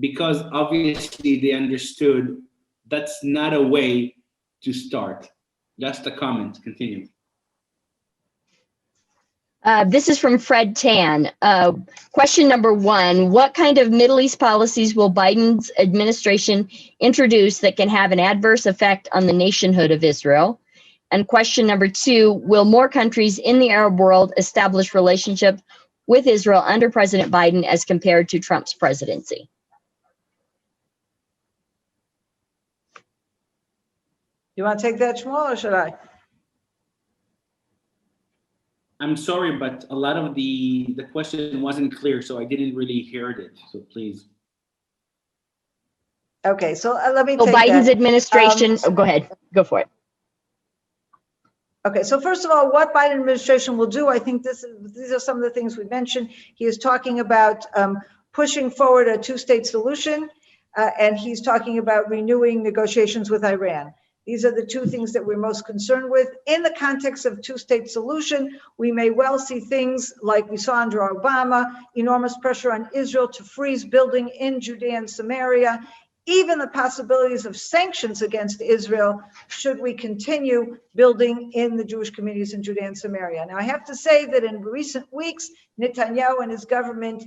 because obviously they understood that's not a way to start. Just a comment. Continue. This is from Fred Tan. Question number 1, what kind of Middle East policies will Biden's administration introduce that can have an adverse effect on the nationhood of Israel? And question number 2, will more countries in the Arab world establish relationship with Israel under President Biden as compared to Trump's presidency? You want to take that, Shmuel, or should I? I'm sorry, but a lot of the question wasn't clear, so I didn't really hear it. So please. Okay, so let me So take Biden's that. administration, go ahead, go for it. Okay, so first of all, what Biden administration will do, I think these are some of the things we mentioned. He is talking about pushing forward a two-state solution, and he's talking about renewing negotiations with Iran. These are the two things that we're most concerned with. In the context of two-state solution, we may well see things like we saw under Obama, enormous pressure on Israel to freeze building in Judea and Samaria, even the possibilities of sanctions against Israel should we continue building in the Jewish communities in Judea and Samaria. Now, I have to say that in recent weeks, Netanyahu and his government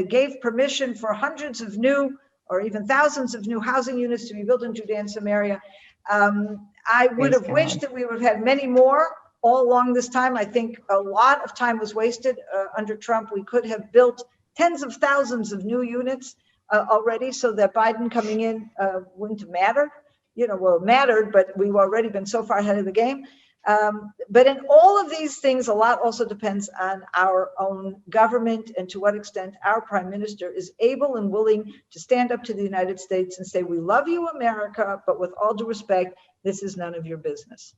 gave permission for hundreds of new or even thousands of new housing units to be built in Judea and Samaria. I would have wished that we would have had many more all along this time. I think a lot of time was wasted under Trump. We could have built tens of thousands of new units already, so that Biden coming in wouldn't matter. Well, it mattered, but we've already been so far ahead of the game. But in all of these things, a lot also depends on our own government and to what extent our prime minister is able and willing to stand up to the United States and say, we love you, America, but with all due respect, this is none of your business.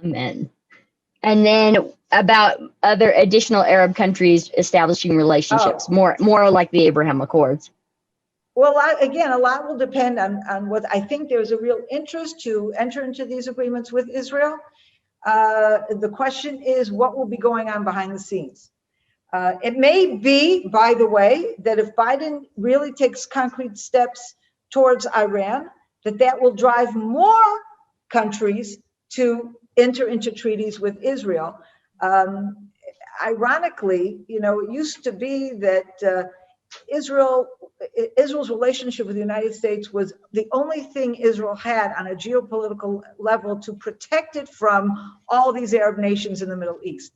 Amen. And then about other additional Arab countries establishing relationships, more like the Abrahamic Accords. Well, again, a lot will depend on what I think there's a real interest to enter into these agreements with Israel. The question is what will be going on behind the scenes. It may be, by the way, that if Biden really takes concrete steps towards Iran, that will drive more countries to enter into treaties with Israel. Ironically, it used to be that Israel's relationship with the United States was the only thing Israel had on a geopolitical level to protect it from all these Arab nations in the Middle East.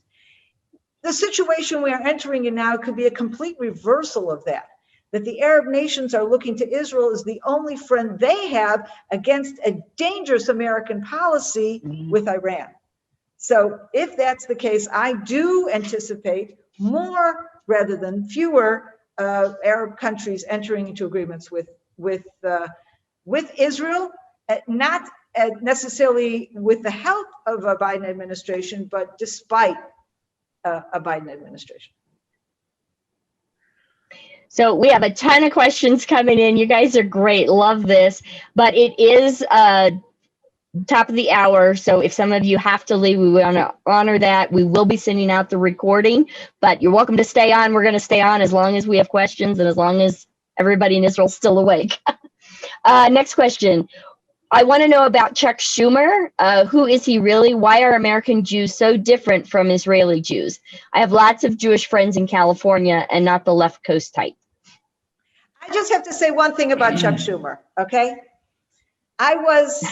The situation we are entering in now could be a complete reversal of that the Arab nations are looking to Israel as the only friend they have against a dangerous American policy with Iran. So if that's the case, I do anticipate more rather than fewer Arab countries entering into agreements with Israel, not necessarily with the help of a Biden administration, but despite a Biden administration. So we have a ton of questions coming in. You guys are great. Love this. But it is top of the hour. So if some of you have to leave, we want to honor that. We will be sending out the recording, but you're welcome to stay on. We're going to stay on as long as we have questions and as long as everybody in Israel is still awake. Next question. I want to know about Chuck Schumer. Who is he really? Why are American Jews so different from Israeli Jews? I have lots of Jewish friends in California and not the left coast type. I just have to say one thing about Chuck Schumer, okay? I was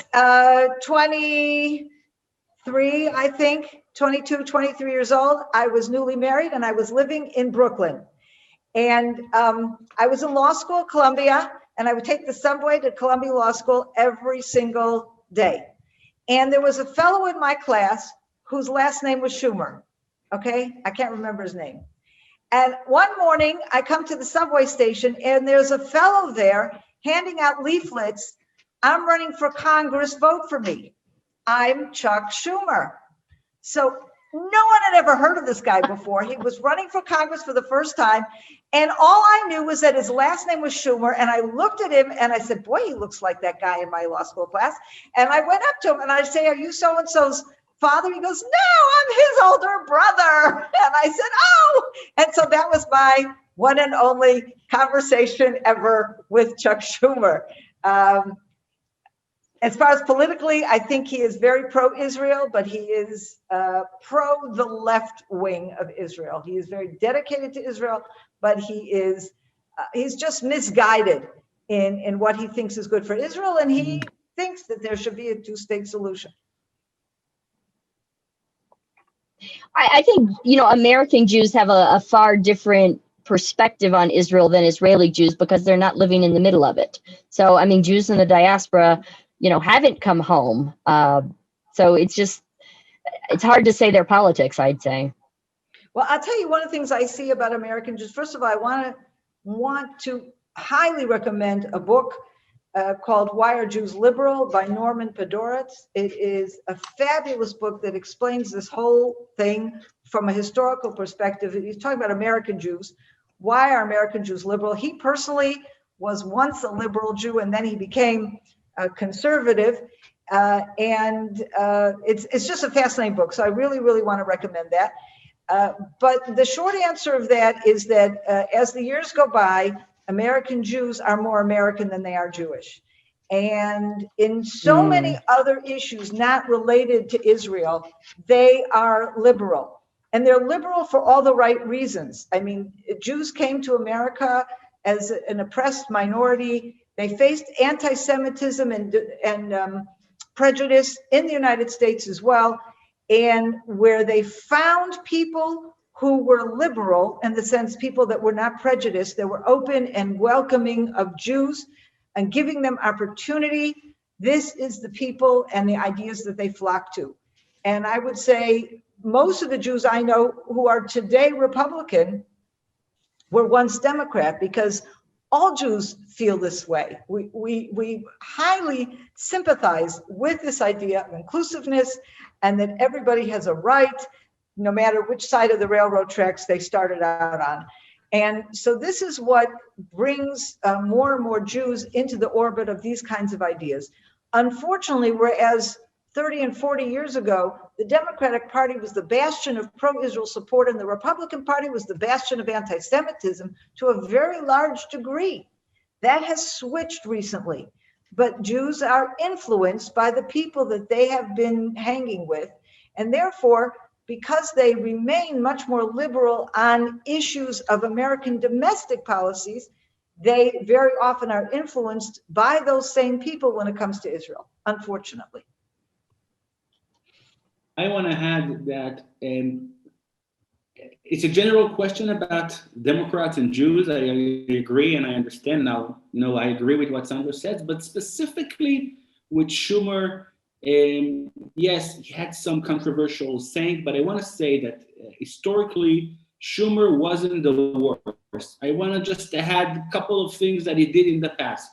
23, I think, 22, 23 years old. I was newly married and I was living in Brooklyn. And I was in law school at Columbia, and I would take the subway to Columbia Law School every single day. And there was a fellow in my class whose last name was Schumer, okay? I can't remember his name. And one morning I come to the subway station and there's a fellow there handing out leaflets. I'm running for Congress, vote for me. I'm Chuck Schumer. So no one had ever heard of this guy before. He was running for Congress for the first time. And all I knew was that his last name was Schumer. And I looked at him and I said, boy, he looks like that guy in my law school class. And I went up to him and I say, are you so-and-so's father? He goes, no, I'm his older brother. And I said, oh. And so that was my one and only conversation ever with Chuck Schumer. As far as politically, I think he is very pro-Israel, but he is pro the left wing of Israel. He is very dedicated to Israel, but he's just misguided in what he thinks is good for Israel, and he thinks that there should be a two-state solution. I think, American Jews have a far different perspective on Israel than Israeli Jews because they're not living in the middle of it. So, I mean, Jews in the diaspora, haven't come home. So it's hard to say their politics, I'd say. Well, I'll tell you one of the things I see about American Jews. First of all, I want to highly recommend a book called Why Are Jews Liberal by Norman Podhoretz. It is a fabulous book that explains this whole thing from a historical perspective. He's talking about American Jews. Why are American Jews liberal? He personally was once a liberal Jew and then he became conservative, and it's just a fascinating book. So I really, really want to recommend that. But the short answer of that is that as the years go by, American Jews are more American than they are Jewish. And in so many other issues not related to Israel, they are liberal. And they're liberal for all the right reasons. I mean, Jews came to America as an oppressed minority. They faced anti-Semitism and prejudice in the United States as well, and where they found people who were liberal, in the sense people that were not prejudiced, that were open and welcoming of Jews and giving them opportunity. This is the people and the ideas that they flock to. And I would say most of the Jews I know who are today Republican were once Democrat, because all Jews feel this way. We highly sympathize with this idea of inclusiveness and that everybody has a right, no matter which side of the railroad tracks they started out on. And so this is what brings more and more Jews into the orbit of these kinds of ideas. Unfortunately, whereas 30 and 40 years ago, the Democratic Party was the bastion of pro-Israel support and the Republican Party was the bastion of anti-Semitism to a very large degree. That has switched recently, but Jews are influenced by the people that they have been hanging with. And therefore, because they remain much more liberal on issues of American domestic policies, they very often are influenced by those same people when it comes to Israel, unfortunately. I want to add that it's a general question about Democrats and Jews. I agree and I understand now. I agree with what Sondra said, but specifically with Schumer, yes, he had some controversial saying, but I want to say that historically, Schumer wasn't the worst. I want to just add a couple of things that he did in the past.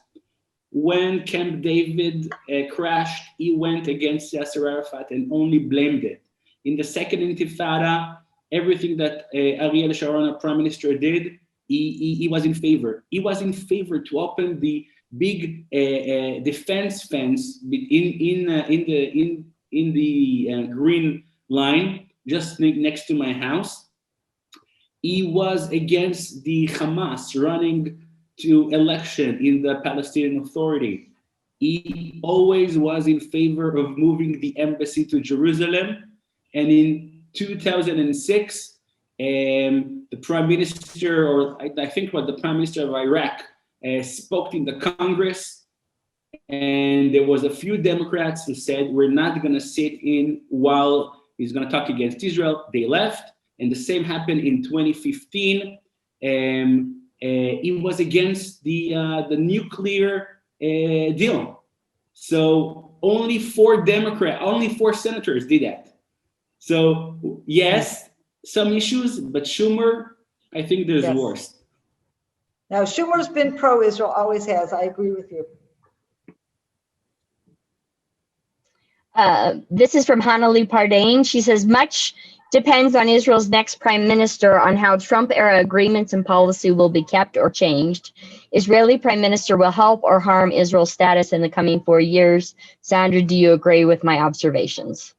When Camp David crashed, he went against Yasser Arafat and only blamed it. In the second Intifada, everything that Ariel Sharon, our prime minister, did, he was in favor. He was in favor to open the big defense fence in the green line just next to my house. He was against the Hamas running to election in the Palestinian Authority. He always was in favor of moving the embassy to Jerusalem. And in 2006, the prime minister, or I think what the prime minister of Iraq, spoke in the Congress. And there was a few Democrats who said, we're not going to sit in while he's going to talk against Israel. They left. And the same happened in 2015. He was against the nuclear deal. So only 4 senators did that. So yes, some issues, but Schumer, I think there's worse. Now, Schumer's been pro-Israel, always has. I agree with you. This is from Hanali Pardain. She says, much depends on Israel's next prime minister on how Trump-era agreements and policy will be kept or changed. Israeli prime minister will help or harm Israel's status in the coming 4 years. Sondra, do you agree with my observations?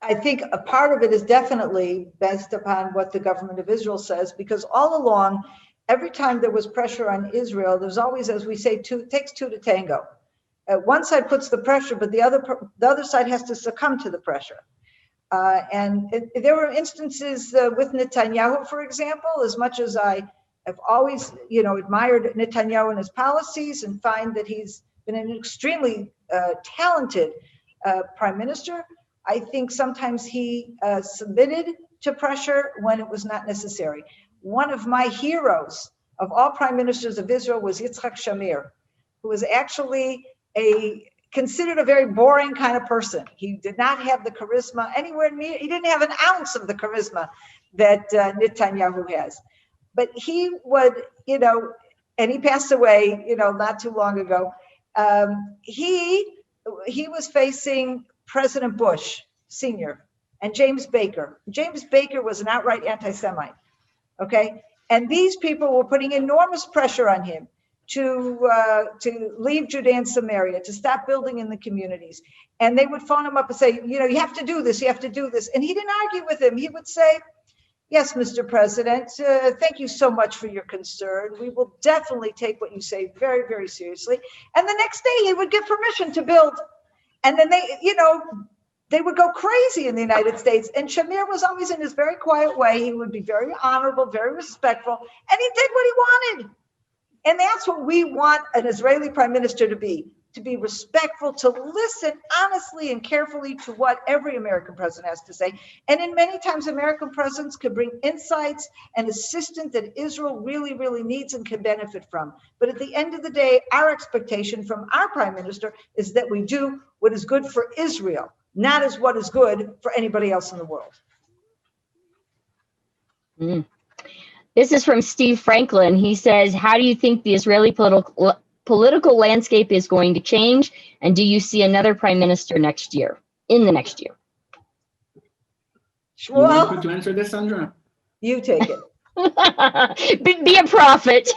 I think a part of it is definitely based upon what the government of Israel says, because all along, every time there was pressure on Israel, there's always, as we say, it takes 2 to tango. One side puts the pressure, but the other side has to succumb to the pressure. There were instances with Netanyahu, for example, as much as I have always, admired Netanyahu and his policies and find that he's been an extremely talented prime minister. I think sometimes he submitted to pressure when it was not necessary. One of my heroes of all prime ministers of Israel was Yitzhak Shamir, who was actually considered a very boring kind of person. He did not have the charisma anywhere near, he didn't have an ounce of the charisma that Netanyahu has. But he would, and he passed away, not too long ago. He was facing President Bush Sr. and James Baker. James Baker was an outright anti-Semite, okay? And these people were putting enormous pressure on him to leave Judea and Samaria, to stop building in the communities. And they would phone him up and say, you have to do this, you have to do this. And he didn't argue with him. He would say, yes, Mr. President, thank you so much for your concern. We will definitely take what you say very, very seriously. And the next day he would give permission to build. And then they would go crazy in the United States. And Shamir was always in his very quiet way. He would be very honorable, very respectful, and he did what he wanted. And that's what we want an Israeli prime minister to be respectful, to listen honestly and carefully to what every American president has to say. And in many times, American presidents could bring insights and assistance that Israel really, really needs and can benefit from. But at the end of the day, our expectation from our prime minister is that we do what is good for Israel, not as what is good for anybody else in the world. This is from Steve Franklin. He says, how do you think the Israeli political landscape is going to change? And do you see another prime minister in the next year? Shmuel, you want me to answer this, Sondra? You take it. Be a prophet.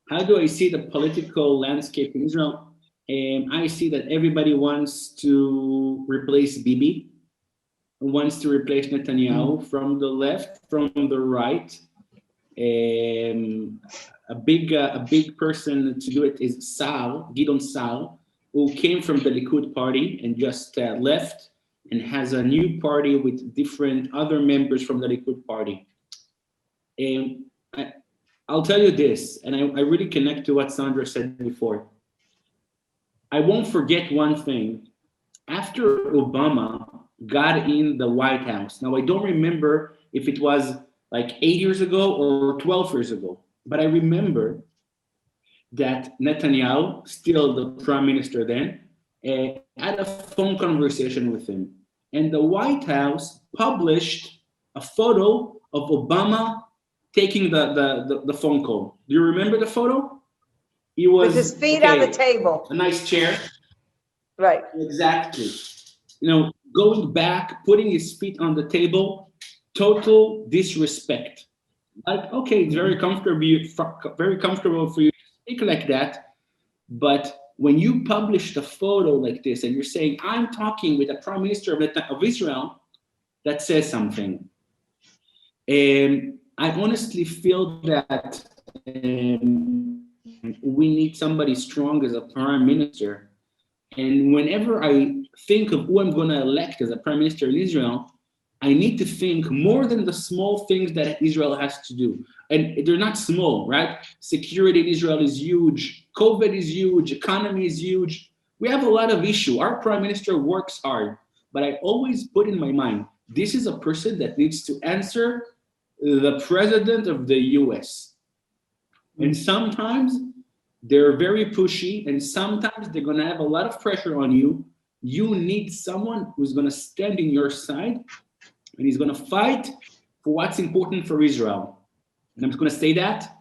How do I see the political landscape in Israel? I see that everybody wants to replace Bibi, wants to replace Netanyahu from the left, from the right. A big person to do it is Gideon Sa'ar, who came from the Likud party and just left and has a new party with different other members from the Likud party. I'll tell you this, and I really connect to what Sondra said before. I won't forget one thing. After Obama got in the White House, now I don't remember if it was like 8 years ago or 12 years ago, but I remember that Netanyahu, still the prime minister then, had a phone conversation with him. And the White House published a photo of Obama taking the phone call. Do you remember the photo? He was with his feet on the table. A nice chair. Right. Exactly. Going back, putting his feet on the table, total disrespect. Like, okay, it's very comfortable for you to speak like that, but when you publish a photo like this and you're saying, I'm talking with the Prime Minister of Israel, that says something. And I honestly feel that we need somebody strong as a Prime Minister. And whenever I think of who I'm going to elect as a Prime Minister in Israel, I need to think more than the small things that Israel has to do. And they're not small, right? Security in Israel is huge. COVID is huge. Economy is huge. We have a lot of issue. Our Prime Minister works hard. But I always put in my mind, this is a person that needs to answer the President of the US. And sometimes they're very pushy, and sometimes they're going to have a lot of pressure on you. You need someone who's going to stand in your side, and he's going to fight for what's important for Israel. And I'm just going to say that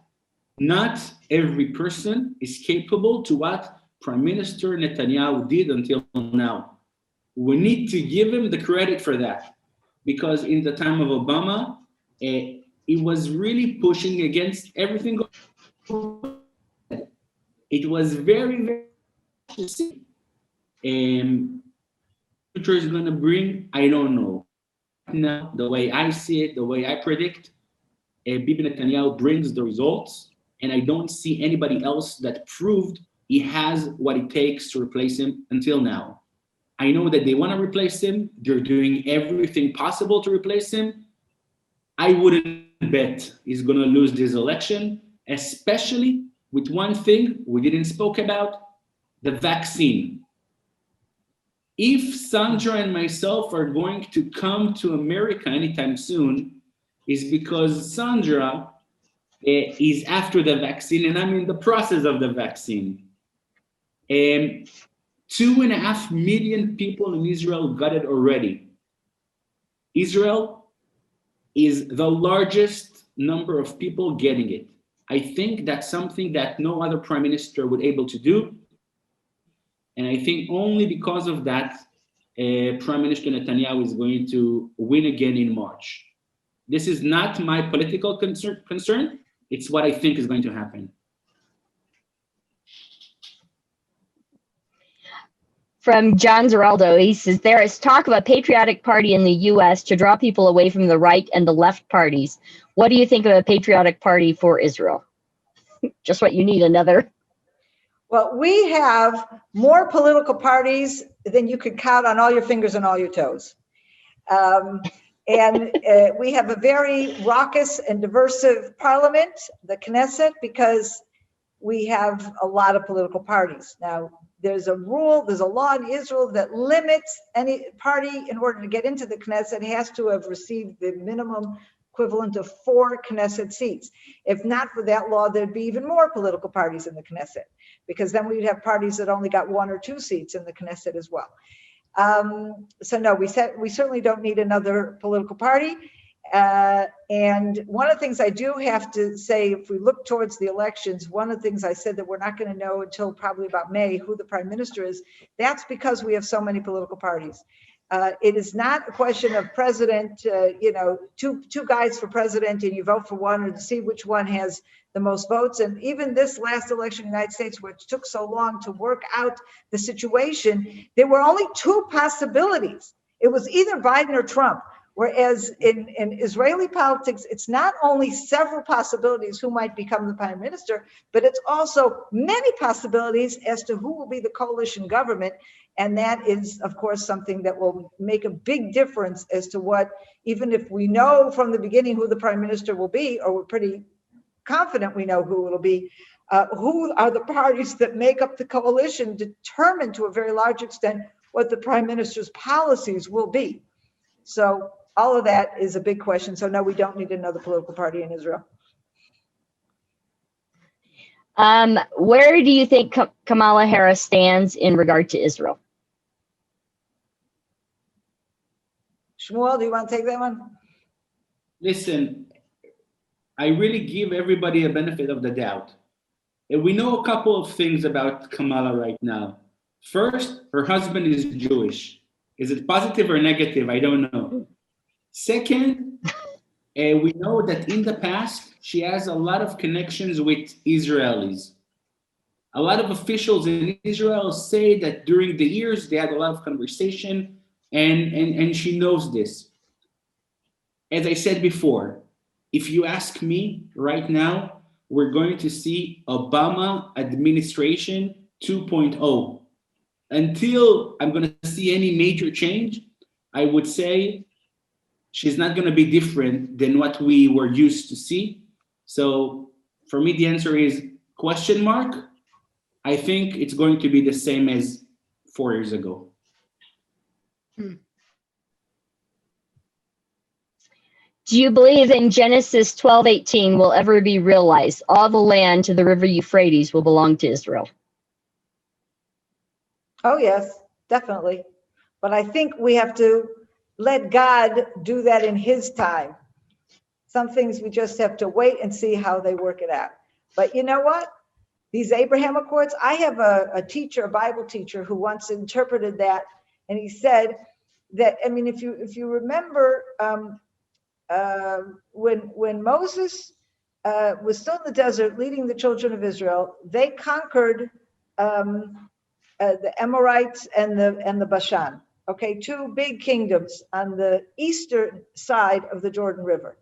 not every person is capable to what Prime Minister Netanyahu did until now. We need to give him the credit for that, because in the time of Obama, he was really pushing against everything. It was very, very interesting. Future is going to bring, I don't know. Now, the way I see it, the way I predict, Bibi Netanyahu brings the results, and I don't see anybody else that proved he has what it takes to replace him until now. I know that they want to replace him. They're doing everything possible to replace him. I wouldn't bet he's going to lose this election, especially with one thing we didn't spoke about, the vaccine. If Sondra and myself are going to come to America anytime soon, is because Sondra is after the vaccine and I'm in the process of the vaccine. 2.5 million people in Israel got it already. Israel is the largest number of people getting it. I think that's something that no other prime minister would able to do. And I think only because of that, Prime Minister Netanyahu is going to win again in March. This is not my political concern. It's what I think is going to happen. From John Zeraldo, he says, there is talk of a patriotic party in the U.S. to draw people away from the right and the left parties. What do you think of a patriotic party for Israel? Just what you need, another. Well, we have more political parties than you could count on all your fingers and all your toes. And we have a very raucous and diverse parliament, the Knesset, because we have a lot of political parties. Now, there's a rule, there's a law in Israel that limits any party in order to get into the Knesset has to have received the minimum equivalent of 4 Knesset seats. If not for that law, there'd be even more political parties in the Knesset, because then we'd have parties that only got 1 or 2 seats in the Knesset as well. So no, we certainly don't need another political party. And one of the things I do have to say, if we look towards the elections, one of the things I said that we're not going to know until probably about May who the prime minister is, that's because we have so many political parties. It is not a question of president, two guys for president and you vote for one or to see which one has the most votes. And even this last election in the United States, which took so long to work out the situation, there were only 2 possibilities. It was either Biden or Trump. Whereas in Israeli politics, it's not only several possibilities who might become the prime minister, but it's also many possibilities as to who will be the coalition government. And that is, of course, something that will make a big difference as to what, even if we know from the beginning who the prime minister will be, or we're pretty confident we know who it'll be, who are the parties that make up the coalition determine to a very large extent what the prime minister's policies will be. So all of that is a big question. So no, we don't need another political party in Israel. Where do you think Kamala Harris stands in regard to Israel? Shmuel, do you want to take that one? Listen, I really give everybody a benefit of the doubt. And we know a couple of things about Kamala right now. First, her husband is Jewish. Is it positive or negative? I don't know. Second, we know that in the past, she has a lot of connections with Israelis. A lot of officials in Israel say that during the years they had a lot of conversation, and she knows this. As I said before, if you ask me right now, we're going to see Obama administration 2.0. Until I'm going to see any major change, I would say she's not going to be different than what we were used to see. So for me, the answer is question mark. I think it's going to be the same as 4 years ago. Do you believe in Genesis 12:18 will ever be realized? All the land to the river Euphrates will belong to Israel. Oh, yes, definitely. But I think we have to let God do that in his time. Some things we just have to wait and see how they work it out. But you know what? These Abrahamic courts, I have a teacher, a Bible teacher, who once interpreted that, and he said that, I mean, if you remember, when Moses was still in the desert leading the children of Israel, they conquered the Amorites and the Bashan. Okay, two big kingdoms on the eastern side of the Jordan River.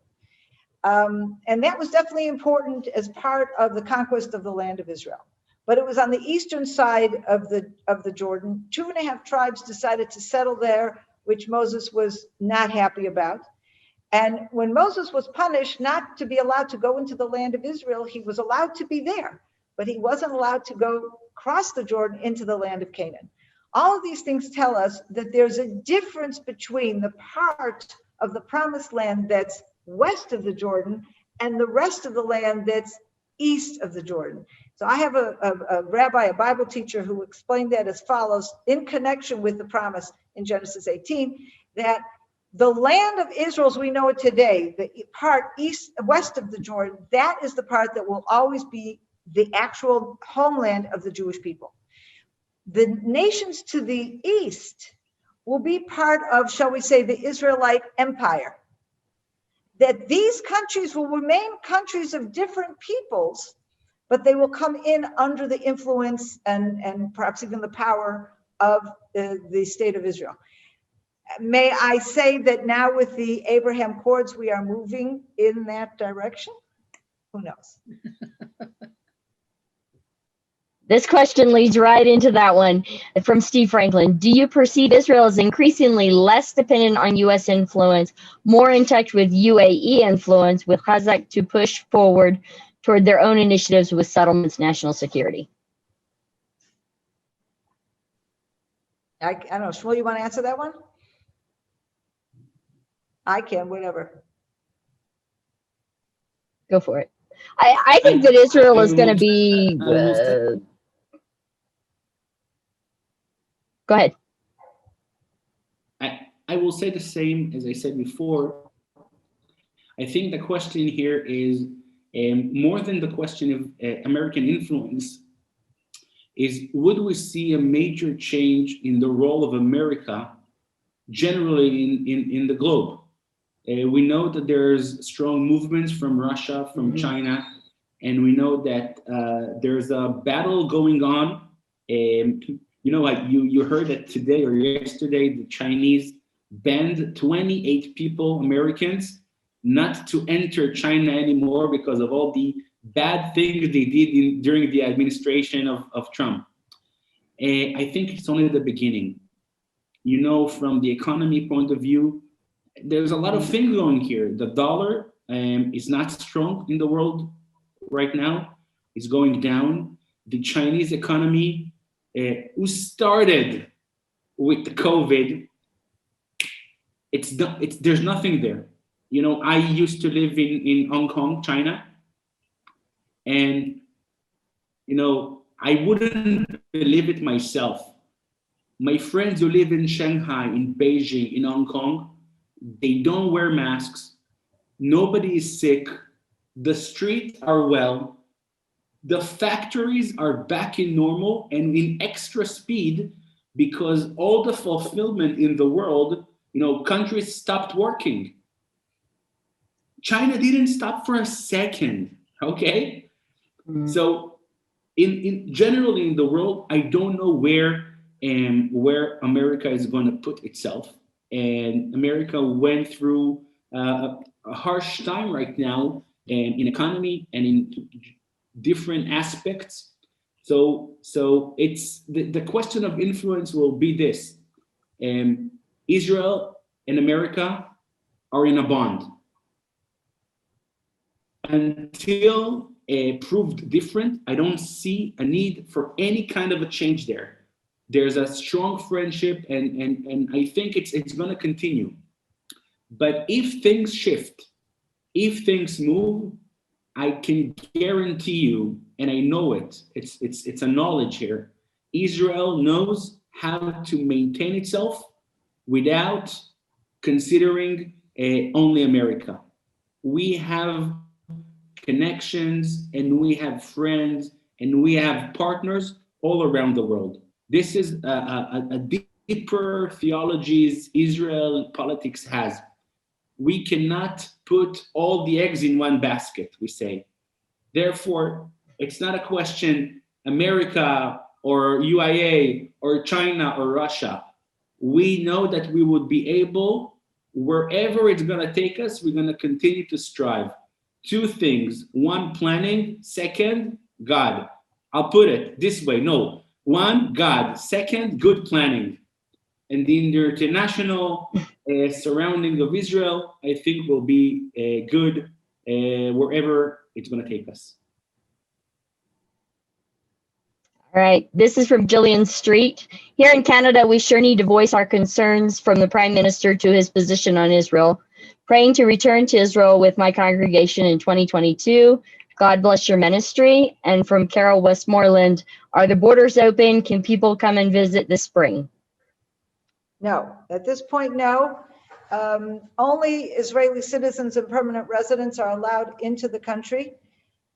And that was definitely important as part of the conquest of the land of Israel. But it was on the eastern side of the Jordan. 2.5 tribes decided to settle there, which Moses was not happy about. And when Moses was punished not to be allowed to go into the land of Israel, he was allowed to be there, but he wasn't allowed to go cross the Jordan into the land of Canaan. All of these things tell us that there's a difference between the part of the promised land that's west of the Jordan and the rest of the land that's east of the Jordan. So I have a rabbi, a Bible teacher, who explained that as follows in connection with the promise in Genesis 18, that the land of Israel as we know it today, the part west of the Jordan, that is the part that will always be the actual homeland of the Jewish people. The nations to the east will be part of, shall we say, the Israelite empire. That these countries will remain countries of different peoples, but they will come in under the influence and perhaps even the power of the state of Israel. May I say that now with the Abraham Accords, we are moving in that direction? Who knows? This question leads right into that one from Steve Franklin. Do you perceive Israel as increasingly less dependent on U.S. influence, more in touch with UAE influence, with Hazak to push forward toward their own initiatives with settlements, national security? I don't know. Shmuel, you want to answer that one? I can, whatever. Go for it. I think that Israel is going to be... Go ahead. I will say the same as I said before. I think the question here is more than the question of American influence, is would we see a major change in the role of America generally in the globe? We know that there's strong movements from Russia, from China, and we know that there's a battle going on. You know, like you heard that today or yesterday, the Chinese banned 28 people, Americans, not to enter China anymore because of all the bad things they did during the administration of Trump. I think it's only the beginning. You know, from the economy point of view, there's a lot of things going here. The dollar is not strong in the world right now. It's going down. The Chinese economy, who started with the COVID, there's nothing there. You know, I used to live in Hong Kong, China, and you know, I wouldn't believe it myself. My friends who live in Shanghai, in Beijing, in Hong Kong, they don't wear masks. Nobody is sick. The streets are well. The factories are back in normal and in extra speed because all the fulfillment in the world, you know, countries stopped working. China didn't stop for a second, okay? So in generally in the world, I don't know where America is going to put itself. And America went through a harsh time right now, in economy and in different aspects. So it's the question of influence will be this: Israel and America are in a bond. Until proved different, I don't see a need for any kind of a change there. There's a strong friendship, and I think it's going to continue. But if things shift, if things move, I can guarantee you, and I know it's a knowledge here, Israel knows how to maintain itself without considering only America. We have connections, and we have friends, and we have partners all around the world. This is a deeper theologies Israel politics has. We cannot put all the eggs in one basket, we say. Therefore, it's not a question America or UAE or China or Russia. We know that we would be able, wherever it's going to take us, we're going to continue to strive. Two things: one, planning; second, God. I'll put it this way: no, one, God; second, good planning. And the international surrounding of Israel, I think, will be good wherever it's going to take us. All right, this is from Jillian Street. Here in Canada, we sure need to voice our concerns from the Prime Minister to his position on Israel. Praying to return to Israel with my congregation in 2022. God bless your ministry. And from Carol Westmoreland, are the borders open? Can people come and visit this spring? No, at this point, no. Only Israeli citizens and permanent residents are allowed into the country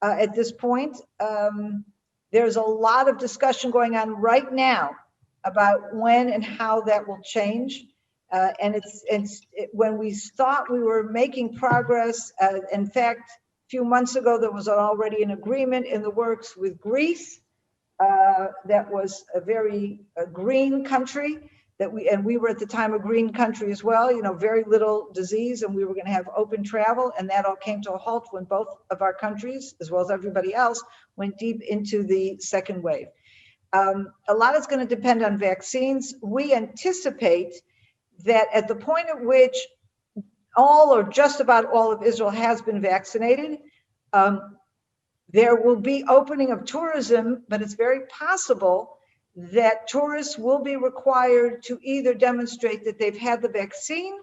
at this point. There's a lot of discussion going on right now about when and how that will change. And when we thought we were making progress, in fact, a few months ago, there was already an agreement in the works with Greece that was a very green country. We were at the time a green country as well, very little disease, and we were going to have open travel, and that all came to a halt when both of our countries, as well as everybody else, went deep into the second wave. A lot is going to depend on vaccines. We anticipate that at the point at which all or just about all of Israel has been vaccinated, there will be opening of tourism, but it's very possible that tourists will be required to either demonstrate that they've had the vaccine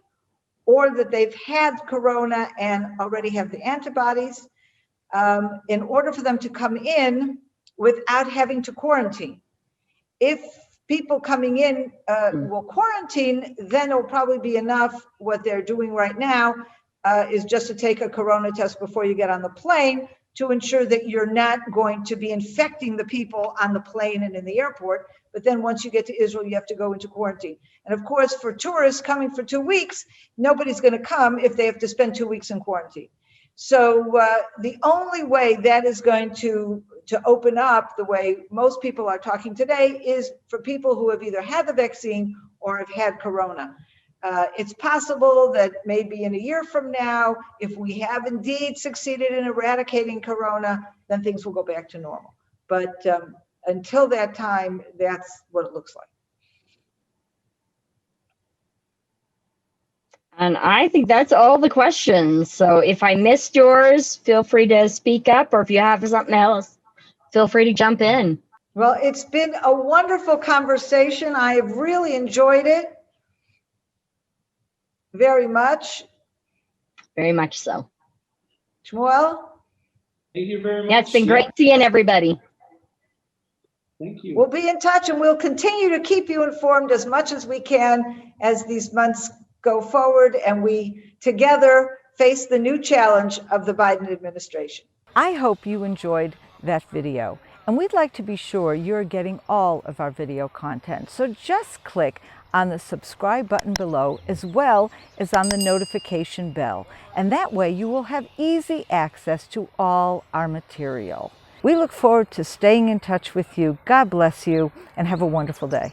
or that they've had corona and already have the antibodies in order for them to come in without having to quarantine. If people coming in will quarantine, then it'll probably be enough. What they're doing right now is just to take a corona test before you get on the plane to ensure that you're not going to be infecting the people on the plane and in the airport. But then once you get to Israel, you have to go into quarantine. And of course, for tourists coming for 2 weeks, nobody's going to come if they have to spend 2 weeks in quarantine. So the only way that is going to open up, the way most people are talking today, is for people who have either had the vaccine or have had corona. It's possible that maybe in a year from now, if we have indeed succeeded in eradicating corona, then things will go back to normal. But until that time, that's what it looks like. And I think that's all the questions. So if I missed yours, feel free to speak up, or if you have something else, feel free to jump in. Well, it's been a wonderful conversation. I have really enjoyed it very much. Very much so. Shmuel? Thank you very much. Yeah, it's been great seeing everybody. Thank you. We'll be in touch, and we'll continue to keep you informed as much as we can as these months go forward and we together face the new challenge of the Biden administration. I hope you enjoyed that video, and we'd like to be sure you're getting all of our video content. So just click on the subscribe button below, as well as on the notification bell, and that way you will have easy access to all our material. We look forward to staying in touch with you. God bless you and have a wonderful day.